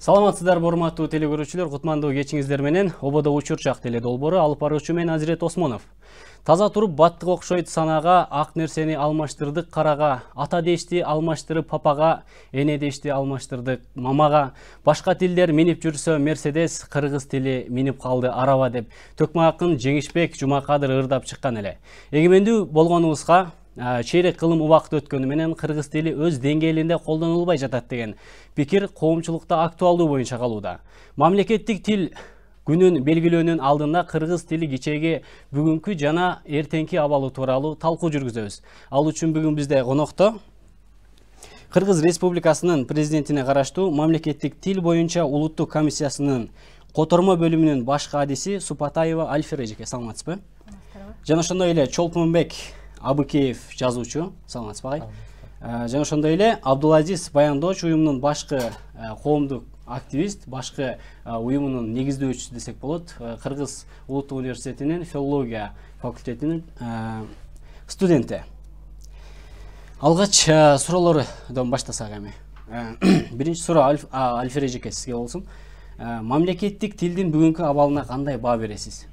Саламатсыздар, урматтуу телекөрүүчүлөр, кутмандуу кечиңиздер менен ободо учурчак теле долбоору алып баруучу мен Азирет Осмонов. Таза туруп баттык окшойт санага, ак нерсени алмаштырдык карага, ата дешти алмаштырып папага, эне дешти алмаштырдык мамага, башка тилдер минип жүрсө Мерседес, кыргыз тили минип калды араба деп төкмө акын Жеңишбек Жумакадыр ырдап чыккан эле. Эгемендүү болгонубузга чейрек кылым убакыт өткөнү менен кыргыз тили өз деңгээлинде колдонулбай жатат деген пикир коомчулукта актуалдуу боюнча калууда. Мамлекеттик тил күнүн белгилөөнүн алдында кыргыз тили кичеги бүгүнкү жана эртеңки абалы тууралуу талкуу жүргүзөбүз. Ал үчүн бүгүн бизде конокто Кыргыз Республикасынын президентине караштуу мамлекеттик тил боюнча улуттук комиссиясынын котормо бөлүмүнүн баш кадиси Супатаева Альфира эжеке. Саламатсызбы? Жана ошондой эле Чолпонбек Абыкеев жазуучу. Саламатсызбы агай? Жана ошондой эле Абдулазиз Баяндооч уюмунун башкы коомдук активист, башкы уюмунун негиздөөчүсү десек болот. Кыргыз улуттук университетинин филология факультетинин студенти. Алгач суроолордон баштасак эми. Биринчи суроо Альфира эжеке сизге болсун. Мамлекеттик тилдин бүгүнкү абалына кандай баа бересиз?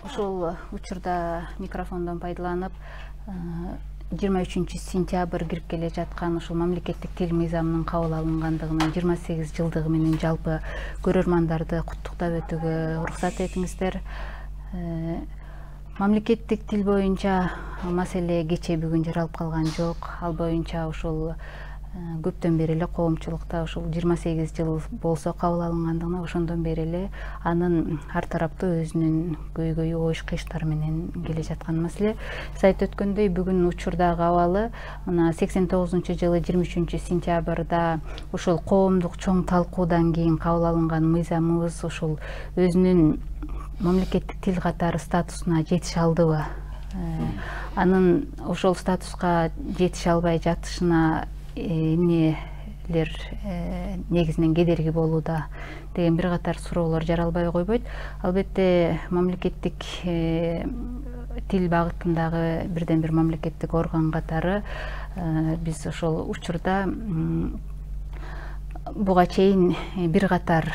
Ошол учурда микрофондон пайдаланып 23 сентябрь кирип келе жаткан ушул мамлекеттик тил мыйзамынын кабыл алынгандыгынын 28 жылдыгы менен жалпы көрөрмандарды куттуктап өтүүгө уруксат этиңиздер. Мамлекеттик тил боюнча маселе кече бүгүн жаралып калган жок. Ал боюнча ушул көптөн бери эле коомчулукта ушул 28 жыл болсо кабыл алынгандыгына ошондон бери эле анын ар тараптуу өзүнүн көйгөйү оюш кыйыштары менен келе жаткан маселе. Сиз айтып өткөндөй бүгүн учурдагы абалы мына 89-жылы 23 сентябрда ушул коомдук чоң талкуудан кийин кабыл алынган мыйзамыбыз ушул өзүнүн мамлекеттик тил катары статусуна жетише алдыбы? Анын ошол статуска жетише албай жатышына эмнелер негизинен кедерги болууда деген бир катар суроолор жаралбай койбойт. Албетте мамлекеттик тил багытындагы бирден бир мамлекеттик орган катары биз ошол учурда буга чейин бир катар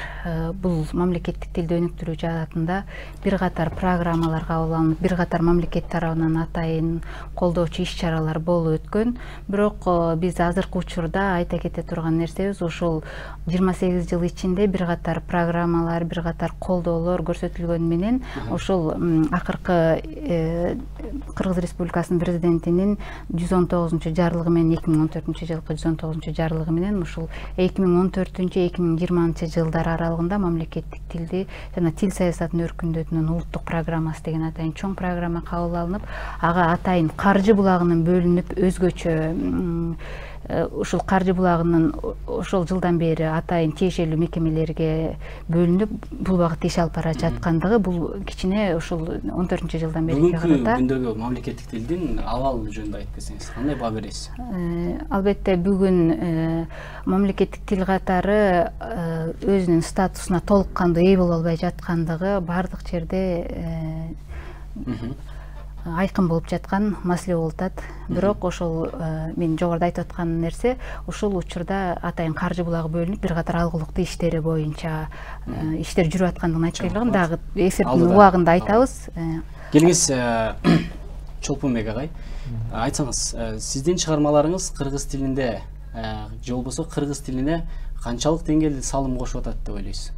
бул мамлекеттик тилди өнүктүрүү жаатында бир катар программалар кабыл алынып, бир катар мамлекет тарабынан атайын колдоочу иш-чаралар болуп өткөн. Бирок биз азыркы учурда айта кете турган нерсебиз ушул 28 жыл ичинде бир катар программалар, бир катар колдоолор көрсөтүлгөнү менен ошол акыркы Кыргыз Республикасынын президентинин 119 жарлыгы менен 2014 жылкы 119 жарлыгы менен ушул 2014-2020 жылдар аралыгында мамлекеттик тилди жана тил саясатын өркүндөтүүнүн улуттук программасы деген атайын чоң программа кабыл алынып, ага атайын каржы булагынын бөлүнүп өзгөчө ушул каржы булагынын ошол жылдан бери атайын тиешелүү мекемелерге бөлүнүп бул багытта иш алып бара жаткандыгы бул кичине ушул 14 жылдан бери карата күндөгү мамлекеттик тилдин абалы жөнүндө айтып кетсеңиз кандай баа бересиз? Албетте бүгүн мамлекеттик тил катары өзүнүн статусуна толук кандуу ээ боло албай жаткандыгы бардык жерде айкын болуп жаткан маселе болуп атат. Бирок ошол мен жогоруда айтып аткан нерсе ушул учурда атайын каржы булагы бөлүнүп бир катар алгылыктуу иштери боюнча иштер жүрүп аткандыгын айтып келгем. Дагы эфирдин убагында айтабыз. Келиңиз Чолпонбек агай, айтсаңыз, сиздин чыгармаларыңыз кыргыз тилинде же болбосо кыргыз тилине канчалык деңгээлде салым кошуп атат деп ойлойсуз?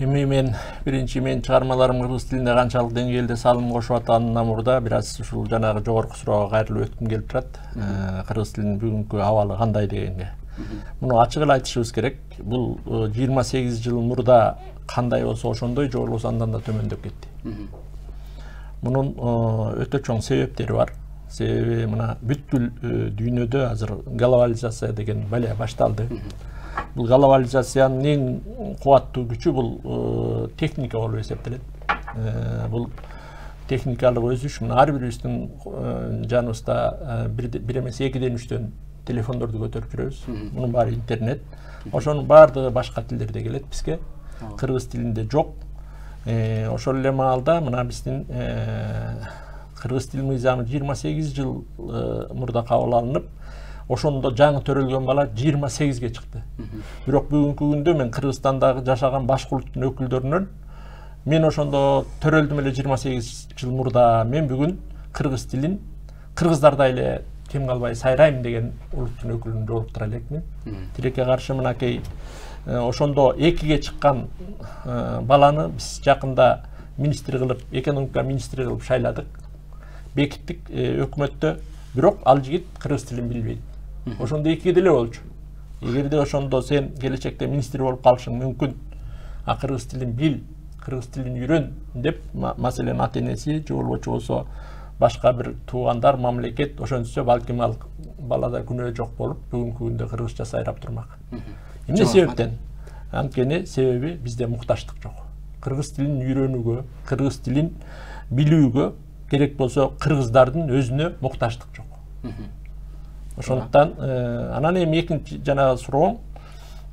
Эми мен чыгармаларым кыргыз тилинде канчалык деңгээлде салым кошуп атганынан мурда бир аз ушул жанагы жогорку суроого кайрылып өткүм келип турат. Кыргыз тилинин бүгүнкү абалы кандай дегенге. Муну ачык эле айтышыбыз керек. Бул 28 жыл мурда кандай болсо ошондой, же болбосо андан да төмөндөп кетти. Мунун өтө чоң себептери бар. Себеби мына бүткүл дүйнөдө азыр глобализация деген балия башталды. Бул глобализациянын эң кубаттуу күчү бул техника болуп эсептелет. Бул техникалык өсүш, ар бирибиздин жаныбызда бир эмес 2-ден 3төн телефондорду көтөрүп жүрөбүз. Мунун баары интернет. Ошонун баардыгы башка тилдерде келет бизге. Кыргыз тилинде жок. Ошол эле маалда мына биздин кыргыз тил мыйзамы 28 жыл мурда кабыл алынып, ошондо жаңы төрөлгөн бала 28-ге чыкты. Бирок бүгүнкү күндө мен Кыргызстандагы жашаган башка улуттун өкүлдөрүнөн мен ошондо төрөлдүм эле 28 жыл мурда. Мен бүгүн кыргыз тилин кыргыздардай эле кем калбай сайрайм деген улуттун өкүлүн болуп тура элекмин. Тилекке каршы мынакей ошондо 2-ге чыккан баланы биз жакында министр кылып, экономика министри кылып шайладык. Бекиттик өкмөттө, бирок ал жигит кыргыз тилин билбейт. Ошондо 2 деле болчу. Эгерде ошондо сен келечекте министр болуп калышың мүмкүн, а кыргыз тилин бил, кыргыз тилин үйрөн деп, маселен ата-энеси же болбочу болсо башка бир туугандар, мамлекет ошентсе балким ал балада күнөө жок болуп, бүгүнкү күндө кыргызча сайрап турмак. Эмне себептен? Анткени себеби бизде мукташтык жок. Кыргыз тилин үйрөнүүгө, кыргыз тилин билүүгө керек болсо кыргыздардын өзүнө мукташтык жок. Ошондуктан анан эми экинчи жанагы суроо,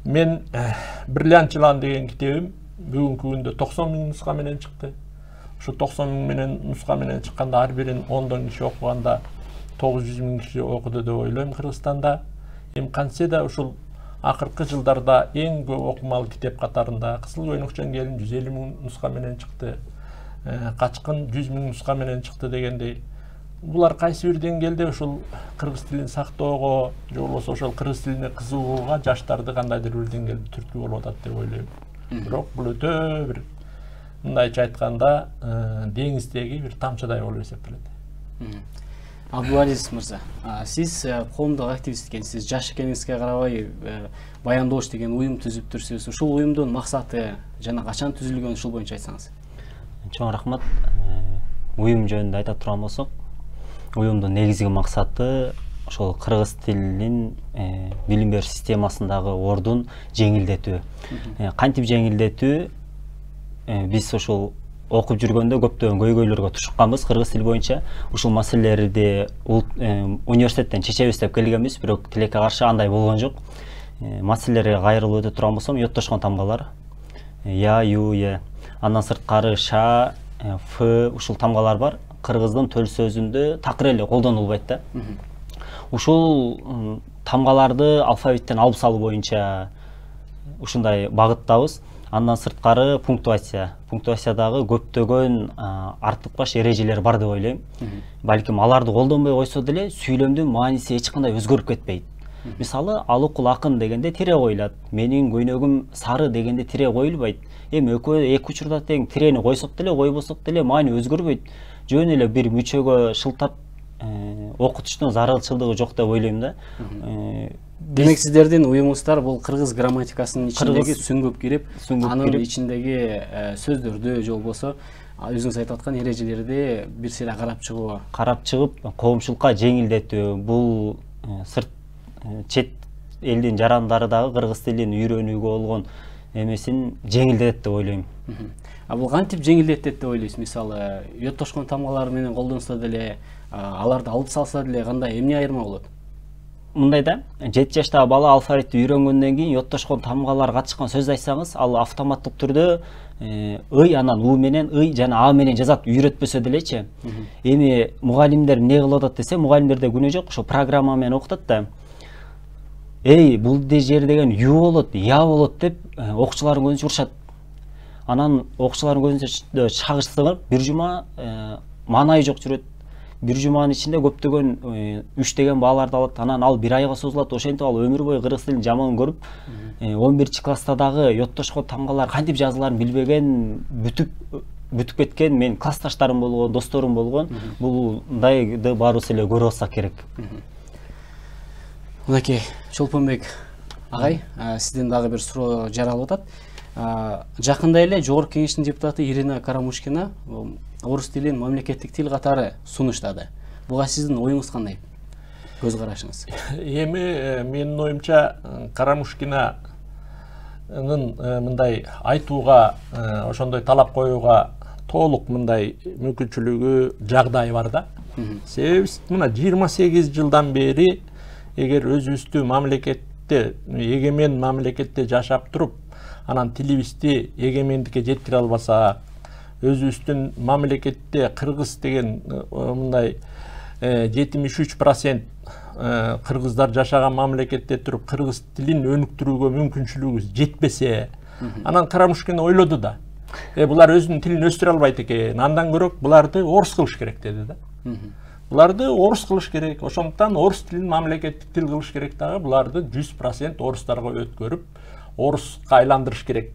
мен Бриллиант деген китебим бүгүнкү күндө 90 000 нуска менен чыкты. Ошо 90 000 менен нуска менен чыкканда ар бирин 10 киши окуганда 900 000 киши окуду деп ойлойм Кыргызстанда. Эми кантсе да ушул акыркы жылдарда эң көп окумалуу китеп катарында Кызыл Көйнөкчөн келин 150 000 нуска менен чыкты. Качкын 100 000 нуска менен чыкты дегендей. Булар кайсы бир деңгээлде ушул кыргыз тилин сактоого, же болбосо ошол кыргыз тилине кызыгууга жаштарды кандайдыр бир деңгээлде түрткү болуп атат деп ойлойм. Бирок бул өтө бир мындайча айтканда деңиздеги бир тамчыдай болуп эсептелет. Абдулазиз мырза, сиз коомдук активист экенсиз, жаш экениңизге карабай Баяндоош деген уюм түзүп турсуз. Ушул уюмдун максаты жана качан түзүлгөн, ушул боюнча айтсаңыз. Чоң рахмат. Уюм жөнүндө айта турган болсок, уюмдун негизги максаты ошол кыргыз тилинин билим берүү системасындагы ордун жеңилдетүү. Кантип жеңилдетүү? Биз ошол окуп жүргөндө көптөгөн көйгөйлөргө тушукканбыз кыргыз тили боюнча. Ушул маселелерди университеттен чечебиз деп келгенбиз, бирок тилекке каршы андай болгон жок. Маселелерге кайрылып өтө турган болсом, йоттошкон тамгалар я, ю, е, андан сырткары ша, ф ушул тамгалар бар. Кыргыздын төл сөзүндө такыр эле колдонулбайт да. Ушул тамгаларды алфавиттен алып салуу боюнча ушундай багыттабыз. Андан сырткары пунктуациядагы көптөгөн артык баш эрежелер бар деп ойлойм. Балким аларды колдонбой койсо деле сүйлөмдүн мааниси эч кандай өзгөрүп кетпейт. Мисалы, алыкул акын дегенде тире коюлат. Менин көйнөгүм сары дегенде тире коюлбайт. Эми экөө эки учурда тең тирени койсок деле, койбосок деле маани өзгөрбөйт. Жөн эле бир мүчөгө шылтап окутуштун зарылчылыгы жок деп ойлойм да. Демек сиздердин уюмуңуздар бул кыргыз грамматикасынын ичиндеги сүңгүп кирип, анын ичиндеги сөздөрдү же болбосо өзүңүз айтып аткан эрежелерди бир сыйра карап чыгып, коомчулукка жеңилдетүү. Бул сырт чет элдин жарандары дагы кыргыз тилин үйрөнүүгө болгон эмесин жеңилдетет деп ойлойм. Бул кантип жеңилдетет деп ойлойсуз? Мисалы, йоттошкон тамгалар менен колдонсо деле, аларды алып салса деле кандай эмне айырма болот? Мындай да, 7 жаштагы бала алфавитти үйрөнгөндөн кийин йоттошкон тамгалар катышкан сөз айтсаңыз, ал автоматтык түрдө ый анан у менен, ый жана а менен жазат, үйрөтпөсө делечи. Эми мугалимдер эмне кылып атат десе, мугалимдерде күнөө жок, ошо программа менен окутат да. Бул жер деген ю болот, я болот деп окуучулардын көзүнчө урушат. Анан окуучулардын көзүнчө чагыштырып, бир жума маанайы жок жүрөт. Бир жуманын ичинде көптөгөн үч деген бааларды алат. Анан ал бир айга созулат. Ошентип ал өмүр бою кыргыз тилин жаман көрүп, 11-класста дагы йоттошкон тамгалар кантип жазыларын билбеген, бүтүп кеткен, мен классташтарым болгон, досторум болгон. Булдайды баарыбыз эле көрүп алсак керек. Мынакей, Чолпонбек агай, сизден дагы бир суроо жаралып атат. Жакында эле Жогорку Кеңештин депутаты Ирина Карамушкина орус тилин мамлекеттик тил катары сунуштады. Буга сиздин оюңуз кандай? Көз карашыңыз? Эми менин оюмча Карамушкинанын мындай айтууга, ошондой талап коюуга толук мындай мүмкүнчүлүгү, жагдайы бар да. Себеби мына 28 жылдан бери эгер өзүбүздү мамлекетте, эгемен мамлекетте жашап туруп, анан тилибизди эгемендикке жеткире албасак, өзүбүздүн мамлекетте кыргыз деген мындай 73% кыргыздар жашаган мамлекетте туруп кыргыз тилин өнүктүрүүгө мүмкүнчүлүгүбүз жетпесе, анан Карамушкин ойлоду да. Булар өзүнүн тилин өстүрө албайт экен. Андан көрөк буларды орус кылыш керек деди да. Буларды орус кылыш керек. Ошондуктан орус тилин мамлекеттик тил кылыш керек дагы. Буларды 100% орустарга өткөрүп, оруска айландырыш керек.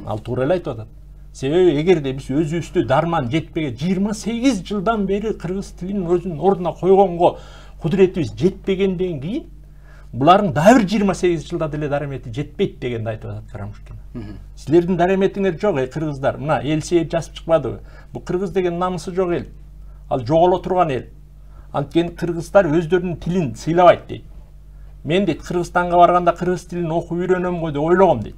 Ал туура эле айтып атат. Себеби эгерде биз өзүбүздү дарман жетпеген 28 жылдан бери кыргыз тилин өзүнүн ордуна койгонго кудуретибиз жетпегенден кийин булардын дагы бир 28 жылда деле дарамети жетпейт дегенди айтып атат Карамушкин. Силердин дараметиңер жок, кыргыздар. Мына эл сейит жазып чыкпадыбы? Бул кыргыз деген намысы жок эл. Ал жоголо турган эл. Анткени кыргыздар өздөрүнүн тилин сыйлабайт дейт. Мен дейт Кыргызстанга барганда кыргыз тилин окуп үйрөнөм го деп ойлогом дейт.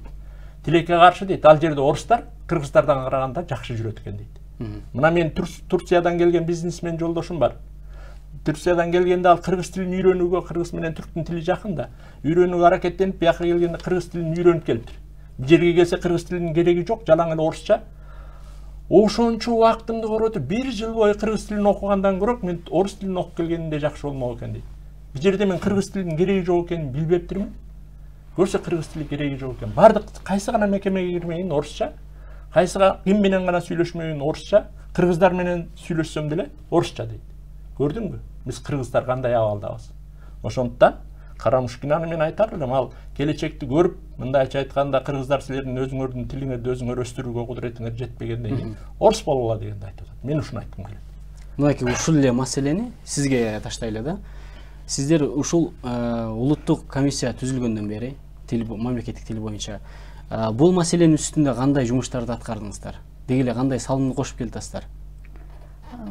Тилекке каршы дейт, ал жерде орустар кыргыздардан караганда жакшы жүрөт экен дейт. Мына мен Турциядан келген бизнесмен жолдошум бар. Турциядан келгенде ал кыргыз тилин үйрөнүүгө, кыргыз менен түрктүн тили жакын да, үйрөнүүгө аракеттенип, бияка келгенде кыргыз тилин үйрөнүп келиптир. Бул жерге келсе кыргыз тилинин кереги жок, жалаң эле орусча. Ошончо убактымды коротуп, 1 жыл бою кыргыз тилин окугандан көрөк, мен орус тилин окуп келгенде жакшы болмок экен дейт. Бул жерде мен кыргыз тилинин кереги жок экенин билбептирмин. Көрсө кыргыз тили кереги жок экен. Бардык кайсы гана мекемеге кирмейин орусча, кайсыга ким менен гана сүйлөшмөйүн орусча, кыргыздар менен сүйлөшсөм деле орусча дейт. Көрдүңбү? Биз кыргыздар кандай абалдабыз. Ошондуктан Карамушкин аны мен айтар элем, ал келечекти көрүп, мындайча айтканда кыргыздар силердин өзүңөрдүн тилиңерди өзүңөр өстүрүүгө кудуретиңер жетпегенден кийин орус болгула дегенди айтып атат. Мен ушуну айткым келет. Мынакей ушул эле маселени сизге таштайлы да. Сиздер ушул улуттук комиссия түзүлгөндөн бери мамлекеттик тил боюнча бул маселенин үстүндө кандай жумуштарды аткардыңыздар? Деги эле кандай салымды кошуп келатасыздар?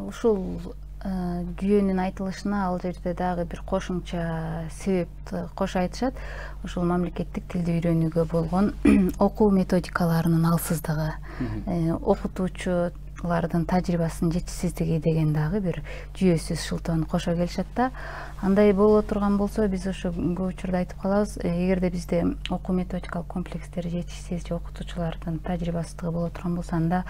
Ушул жүйөнүн айтылышына ал жерде дагы бир кошумча себепти кошо айтышат. Ушул мамлекеттик тилди үйрөнүүгө болгон окуу методикаларынын алсыздыгы, окутуучулардын тажрыйбасынын жетишсиздиги деген дагы бир жүйөсүз шылтоону кошо келишет да. Андай боло турган болсо, биз ошо көп учурда айтып калабыз, эгерде бизде окуу методикалык комплекстери жетишсиз же окутуучулардын тажрыйбасыздыгы боло турган болсо, анда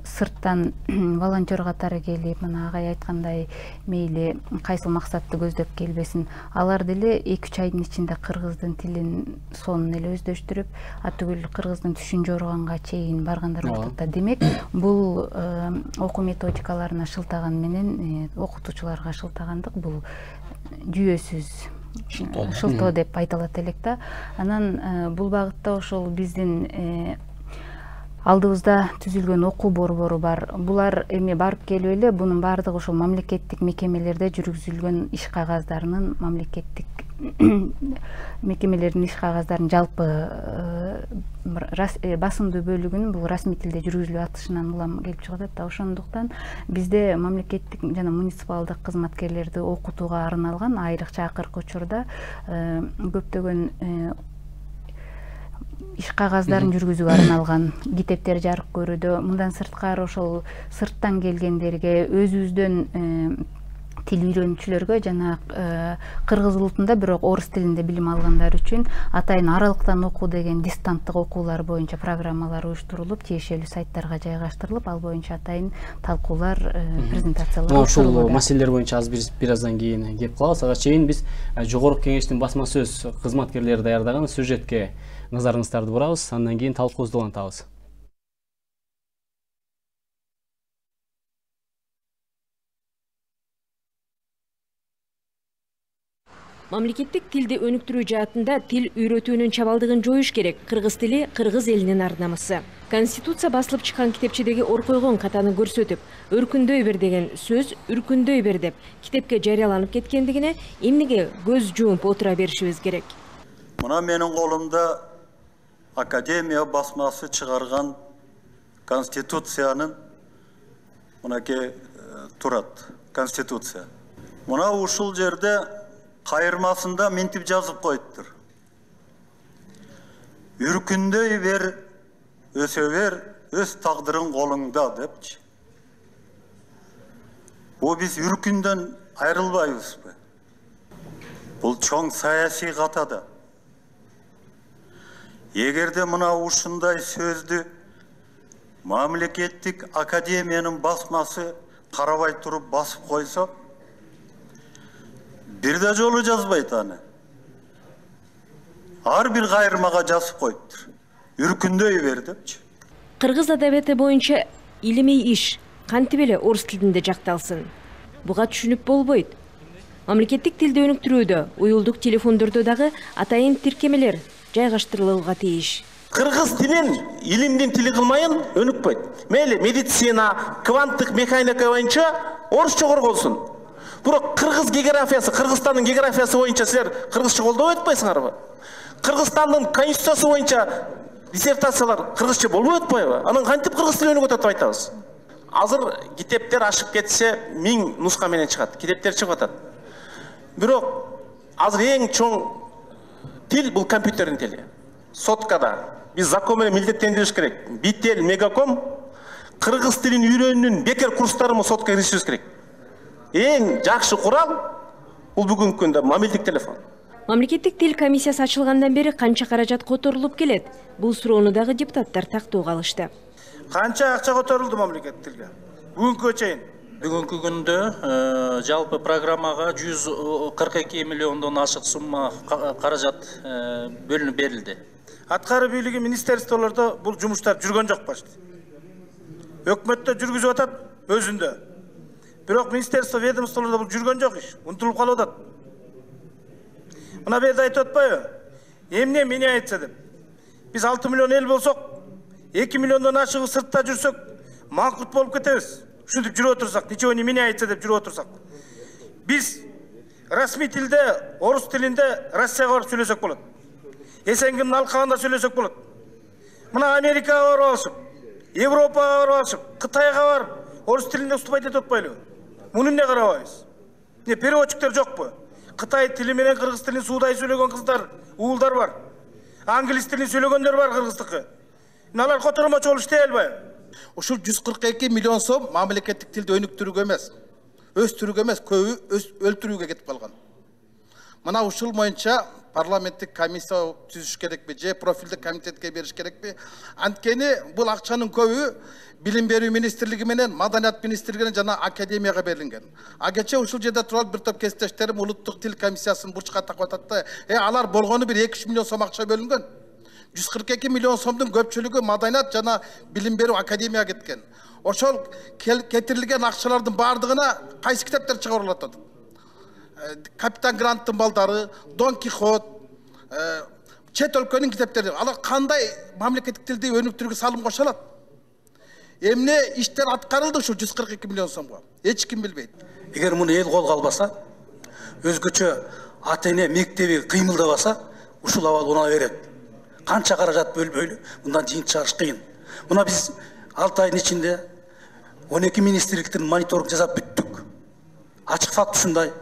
сырттан волонтер катары келип, мына агай айткандай, мейли кайсыл максатты көздөп келбесин, алар деле 2-3 айдын ичинде кыргыздын тилин сонун эле өздөштүрүп, атүгүл кыргыздын түшүн жорганга чейин баргандар болот да. Демек, бул окуу методикаларына шылтаган менен окутуучуларга шылтагандык бул жүйөсүз шылтоо деп айтылат элек да. Анан бул багытта ошол биздин алдыбызда түзүлгөн окуу борбору бар. Булар эми барып келип эле бунун баардыгы ошол мамлекеттик мекемелерде жүргүзүлгөн иш кагаздарынын, мамлекеттик мекемелердин иш кагаздарынын жалпы басымдуу бөлүгүнүн бул расмий тилде жүргүзүлүп атышынан улам келип чыгып атат да. Ошондуктан бизде мамлекеттик жана муниципалдык кызматкерлерди окутууга арналган, айрыкча акыркы учурда көптөгөн иш кагаздарын жүргүзүүгө арналган китептер жарык көрүүдө. Мындан сырткары ошол сырттан келгендерге, өзүбүздөн тил үйрөнүүчүлөргө жана кыргыз улутунда бирок орус тилинде билим алгандар үчүн атайын аралыктан окуу деген дистанттык окуулар боюнча программалар уюштурулуп, тиешелүү сайттарга жайгаштырылып, ал боюнча атайын талкуулар, презентациялар. Ушул маселелер боюнча азыр бир аздан кийин кеп калабыз. Ага чейин биз жогорку кеңештин басма сөз кызматкерлери даярдаган сюжетке назарыңыздарды бурабыз, андан кийин талкуубузду улантабыз. Мамлекеттик тилди өнүктүрүү жаатында тил үйрөтүүнүн чабалдыгын жоюш керек. Кыргыз тили кыргыз элинин ар намысы. Конституция басылып чыккан китепчедеги ор койгон катаны көрсөтүп, өркүндөй бер деген сөз үркүндөй бер деп китепке жарыяланып кеткендигине эмнеге көз жумуп отура беришибиз керек. Мына менин колумда Академия басмасы чыгарган Конституциянын мынакей турат. Конституция. Мына ушул жерде кайырмасында мынтип жазып коюптур. Үркүндөй бер, өсө бер, өз тагдырың колуңда депчи. Бул биз үркүндөн айрылбайбызбы? Бул чоң саясий катада. Эгерде мына ушундай сөздү мамлекеттик академиянын басмасы карабай туруп басып койсо, бир да жолу жазбайт аны. Ар бир кайрмага жазып коюптур. Үркүндөй бер депчи. Кыргыз адабияты боюнча илимий иш кантип эле орус тилинде жакталсын? Буга түшүнүп болбойт. Мамлекеттик тилди өнүктүрүүдө уюлдук телефондордо дагы атайын тиркемелер жайгаштырылууга тийиш. Кыргыз тилин илимдин тили кылмайын өнүкпөйт. Мейли медицина, кванттык механика боюнча орусча корголсун. Бирок кыргыз географиясы, Кыргызстандын географиясы боюнча силер кыргызча колдоп өтпөйсүңөрбү? Кыргызстандын конституциясы боюнча диссертациялар кыргызча болбой өтпөйбү? Анан кантип кыргыз тилин өнүгөтөт деп айтабыз? Азыр китептер ашып кетсе 1000 нуска менен чыгат. Китептер чыгып атат. Бирок азыр эң чоң тил бул компьютердин тили. Соткада биз закон менен милдеттендириш керек. Бител, мегаком кыргыз тилин үйрөнүүнүн бекер курстарына сотка киришибиз керек. Эң жакшы курал бул бүгүнкү күндө мобилдик телефон. Мамлекеттик тил комиссиясы ачылгандан бери канча каражат которулуп келет? Бул суроону дагы депутаттар тактоого алышты. Канча акча которулду мамлекеттик тилге? Бүгүнкүгө чейин. Бүгүнкү күндө жалпы программага 142 миллиондон ашык сумма каражат бөлүнүп берилди. Аткаруу бийлиги министрликтолордо бул жумуштар жүргөн жок башты. Өкмөттө жүргүзүп атат өзүндө. Бирок министрликто ведомстволордо бул жүргөн жок иш. Унутулуп калып атат. Мына берде айтып атпайбы? Эмне мени айтса деп. Биз 6 миллион эл болсок, 2 миллиондон ашыгы сыртта жүрсөк, макут болуп кетебиз. Ушинтип жүрүп отурсак, ничего не мени айтса деп жүрүп отурсак. Биз расмий тилде, орус тилинде Россияга барып сүйлөсөк болот. Эсенгиндин алкагында сүйлөсөк болот. Мына Америкага барып алышып, Европага барып алышып, Кытайга барып орус тилинде уступать этип атпайлыбы? Муну эмне карабайбыз? Не переводчиктер жокпу? Кытай тили менен кыргыз тилин суудай сүйлөгөн кыздар, уулдар бар. Англис тилин сүйлөгөндөр бар кыргыздыкы. Алар котормочу болуп иштей албайбы? Ушул 142 миллион сом мамлекеттик тилди өнүктүрүүгө эмес, өстүрүүгө эмес, көбү өлтүрүүгө кетип калган. Мына ушул боюнча парламенттик комиссия түзүш керекпи, же профилдик комитетке бериш керекпи? Анткени бул акчанын көбү Билим берүү министрлиги менен Маданият министрлигине жана академияга берилген. Кечээ ушул жерде турат бир топ кесиптештерим улуттук тил комиссиясын бурчка такып атат да, алар болгону бир 2-3 миллион сом акча бөлүнгөн. 142 миллион сомдун көпчүлүгү Маданият жана Билим берүү академияга кеткен. Ошол кетирилген акчалардын бардыгына кайсы китептер чыгарылып атат? Капитан Гранттын балдары, Дон Кихот, чет өлкөнүн китептери. Алар кандай мамлекеттик тилди өнүктүрүүгө салым кошо алат? Эмне иштер аткарылды ушу 142 миллион сомго? Эч ким билбейт. Эгер муну эл колго албаса, өзгөчө ата-эне мектеби кыймылдабаса, ушул абал унала берет. Канча каражат бөлбөйлү, мындан жыйынтык чыгарыш кыйын. Мына биз 6 айдын ичинде 12 министрликтин мониторинг жасап бүттүк. Ачык факт ушундай.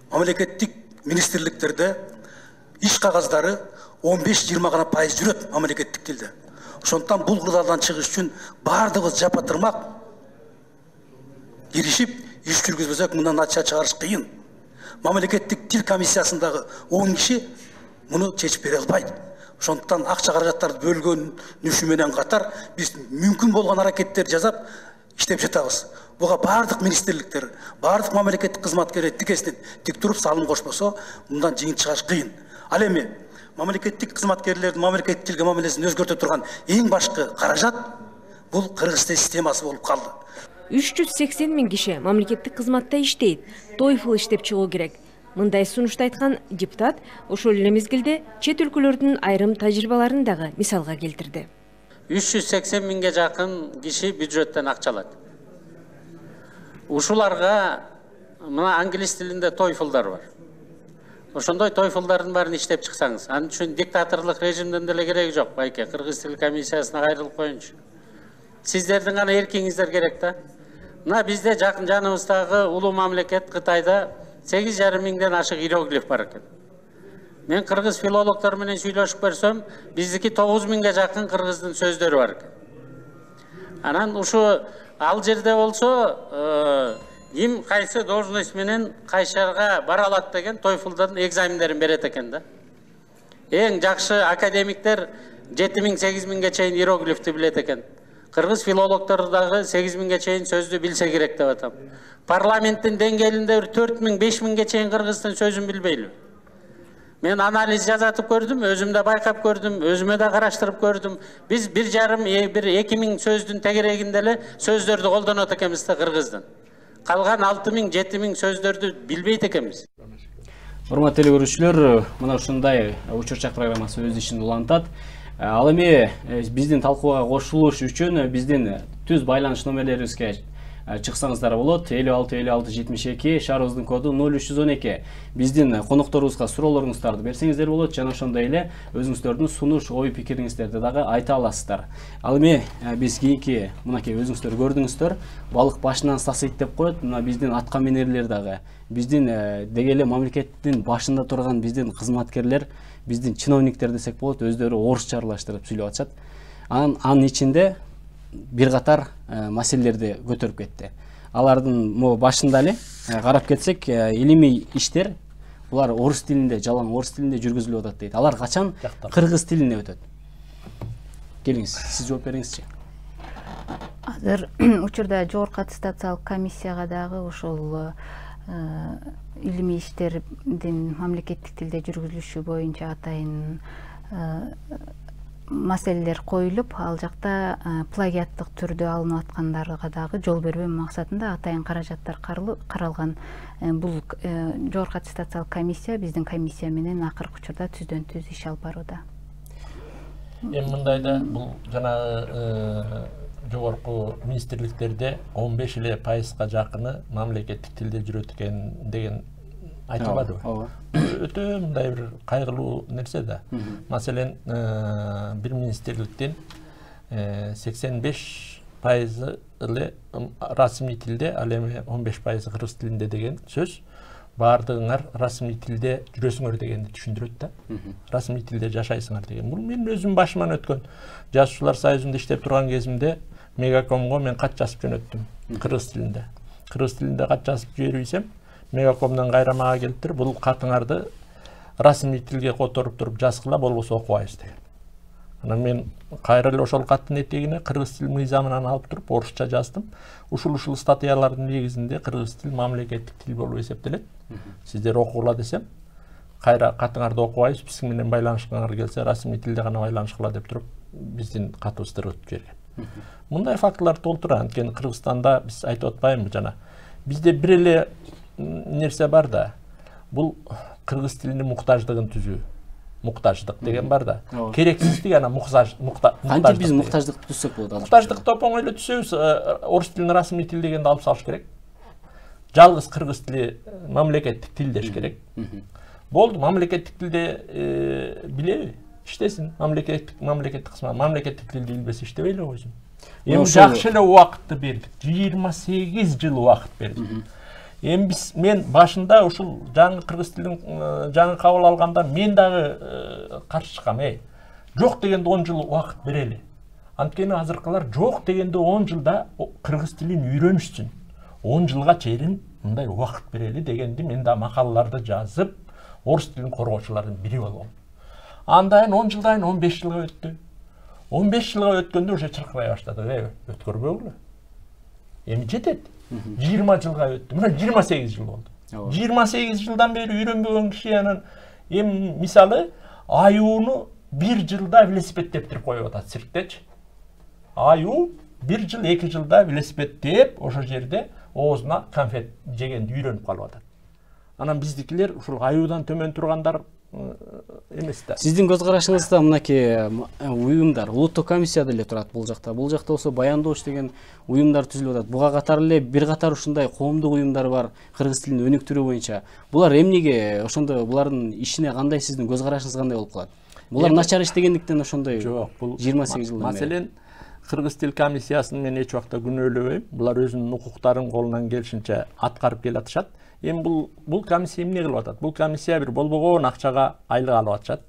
Мамлекеттик министрликтерде иш кагаздары 15-20 гана пайыз жүрөт мамлекеттик тилде. Ошондуктан бул кырдаалдан чыгыш үчүн бардыгыбыз жапа-тырмак киришип, иш жүргүзбөсөк мындан натыйжа чыгарыш кыйын. Мамлекеттик тил комиссиясындагы 10 киши муну чечип бере албайт. Ошондуктан акча каражаттарды бөлгөнүшү менен катар биз мүмкүн болгон аракеттерди жасап иштеп жатабыз. Буга бардык министрликтер, бардык мамлекеттик кызматкерлер тикесинен тик туруп салым кошпосо, мындан жыйынтык чыгарыш кыйын. Ал эми мамлекеттик кызматкерлердин мамлекеттик тилге мамилесин өзгөртө турган эң башкы каражат бул кыргыз тил системасы болуп калды. 380 миң киши мамлекеттик кызматта иштейт. TOEFL иштеп чыгуу керек. Мындай сунушту айткан депутат ошол эле мезгилде чет өлкөлөрдүн айрым тажрыйбаларын дагы мисалга келтирди. 380 миңге жакын киши бюджеттен акча алат. Ушуларга мына англис тилинде TOEFL-дар бар. Ошондой TOEFL-дардын баарын иштеп чыксаңыз, анын үчүн диктаторлук режимден деле кереги жок, байке, кыргыз тил комиссиясына кайрылып коюнчу. Сиздердин гана эркиңиздер керек да. Мына бизде жакын жаныбыздагы улуу мамлекет Кытайда 8,5 миңден ашык иероглиф бар экен. Мен кыргыз филологдор менен сүйлөшүп көрсөм, биздики 9 миңге жакын кыргыздын сөздөрү бар экен. Анан ушу ал жерде болсо, ким кайсы должность менен кайшарга бара алат деген TOEFL-дан экзамендерин берет экен да. Эң жакшы академиктер 7 миң, 8 миңге чейин иероглифти билет экен. Кыргыз филологдору дагы 8000ге чейин сөздү билсе керек деп атам. Парламенттин деңгээлинде 4000-5000ге чейин кыргыз тилин сөзүн билбейлби? Мен анализ жазатып көрдüm, өзümde байкап көрдüm, өзüme de караштырып көрдüm. Biz 1,5-2000 сөздүн тегерегинде эле сөздөрдү колдонот экенбиз да кыргыздын. Калган 6000-7000 сөздөрдү билбейт экенбиз. Урматтуу телекөрүүчүлөр, мына ушундай учурчак программасы өз ишин улантат. Ал эми биздин талкууга кошулуш үчүн биздин түз байланыш номерлерибизге чыксаңыздар болот. 56-56-72, шаарыбыздын коду 0312. Биздин конокторубузга суроолоруңуздарды берсеңиздер болот, жана ошондой эле өзүңүздөрдүн сунуш, ой пикириңиздерди дагы айта аласыздар. Ал эми биз кийинки мынакей өзүңүздөр көрдүңүздөр, балык башынан сасыйт деп коет. Мына биздин атка минерлер дагы, биздин деги эле мамлекеттин башында турган биздин кызматкерлер, биздин чиновниктер десек болот, өздөрү орусча аралаштырып сүйлөп атышат. Анын ичинде бир катар маселелерди көтөрүп кетти. Алардын башында эле карап кетсек, илимий иштер булар орус тилинде, жалаң орус тилинде жүргүзүлүп атат дейт. Алар качан кыргыз тилине өтөт? Келиңиз, сиз жооп бериңизчи. Азыр учурда жогорку аттестациялык комиссияга дагы ошол илимий иштердин мамлекеттик тилде жүргүзүлүшү боюнча атайын маселелер коюлуп, ал жакта плагиаттык түрдө алынып аткандарга дагы жол бербөө максатында атайын каражаттар каралган. Бул жогорку аттестациялык комиссия биздин комиссия менен акыркы учурда түздөн түз иш алып барууда. Мындайда бул жана жогорку министрликтерде 15% жакыны мамлекеттик тилде жүрөт экен деген айтылбадыбы? Өтө мындай бир кайгылуу нерсе да. Маселен, бир министрликтин 85% эле расмий тилде, ал эми 15% кыргыз тилинде деген сөз баардыгыңар расмий тилде жүрөсүңөр дегенди түшүндүрөт да. Расмий тилде жашайсыңар деген. Бул менин өзүм башыман өткөн. Жазуучулар союзунда иштеп турган кезимде Мегакомго мен кат жазып жөнөттүм кыргыз тилинде. Кыргыз тилинде кат жазып жибербесем, Мегакомдон кайра мага келиптир, бул катыңарды расмий тилге которуп туруп жазгыла, болбосо окубайбыз деген. Анан мен кайра эле ошол каттын этегине кыргыз тил мыйзамынан алып туруп орусча жаздым. Ушул статьялардын негизинде кыргыз тил мамлекеттик тил болуп эсептелет. Сиздер окугула десем, кайра катыңарды окубайбыз, биздин менен байланышкыңар келсе расмий тилде гана байланышкыла деп туруп биздин катыбызды өтүп жиберген. Мындай фактылар толтура. Анткени Кыргызстанда биз айтып атпайбызбы жана. Бизде бир эле нерсе бар да. Бул кыргыз тилинин муктаждыгын түзүү. Муктаждык деген бар да. Керексиздик ана муктаждык. Кантип биз муктаждыкты түзсөк болот азыр? Муктаждыкты оңой эле түзөбүз. Орус тилин расмий тил дегенди алып салыш керек. Жалгыз кыргыз тили мамлекеттик тил деш керек. Болду, мамлекеттик тилде билеби? İştesin, мамлекеттик кызмат, мамлекеттик тилди билбесе иштебейле койсун. Эми жакшы эле убакытты бердик. 28 жыл убакыт бердик. Эми мен башында ушул жаңы кыргыз тилин жаңы кабыл алганда мен дагы каршы чыккам. Жок дегенде 10 жыл убакыт берели. Анткени азыркылар жок дегенде 10 жылда кыргыз тилин үйрөнүшсүн. 10 жылга чейин мындай убакыт берели дегенди мен да макалаларды жазып, орус тилин коргоочулардын бири болгом. Andayın 10 жылдан 15 жылга өттү. 15 жылга өткөндө уже чыркырай баштады. Өткөрбөгүлө. Эми жетет. 20 жылга өттү. Мына 28 жыл болду. 28 жылдан бери үйрөнбөгөн киши анан эми мисалы аюуну 1 жылда велосипед тептирип коюп атат цирктечи. Аюу 1 жыл 2 жылда велосипед теп ошол жерде оозуна конфет жегенди үйрөнүп калып атат. Анан биздикилер ушул аюудан төмөн тургандар эмес да. Сиздин көз карашыңызда мынакей уюмдар, улуттук комиссия деле турат бул жакта. Бул жакта болсо Баяндоош деген уюмдар түзүлүп атат. Буга катар эле бир катар ушундай коомдук уюмдар бар кыргыз тилин өнүктүрүү боюнча. Булар эмнеге ошондо булардын ишине кандай сиздин көз карашыңыз кандай болуп калат? Булар начар иштегендиктен ошондой жок, бул 28 жылдан бери. Маселен, кыргыз тил комиссиясын мен эч убакта күнөөлөбөйм. Булар өзүнүн укуктарын колунан келишинче аткарып келатышат. Эми бул комиссия эмне кылып атат? Бул комиссия бир болбогон акчага айлык алып атышат.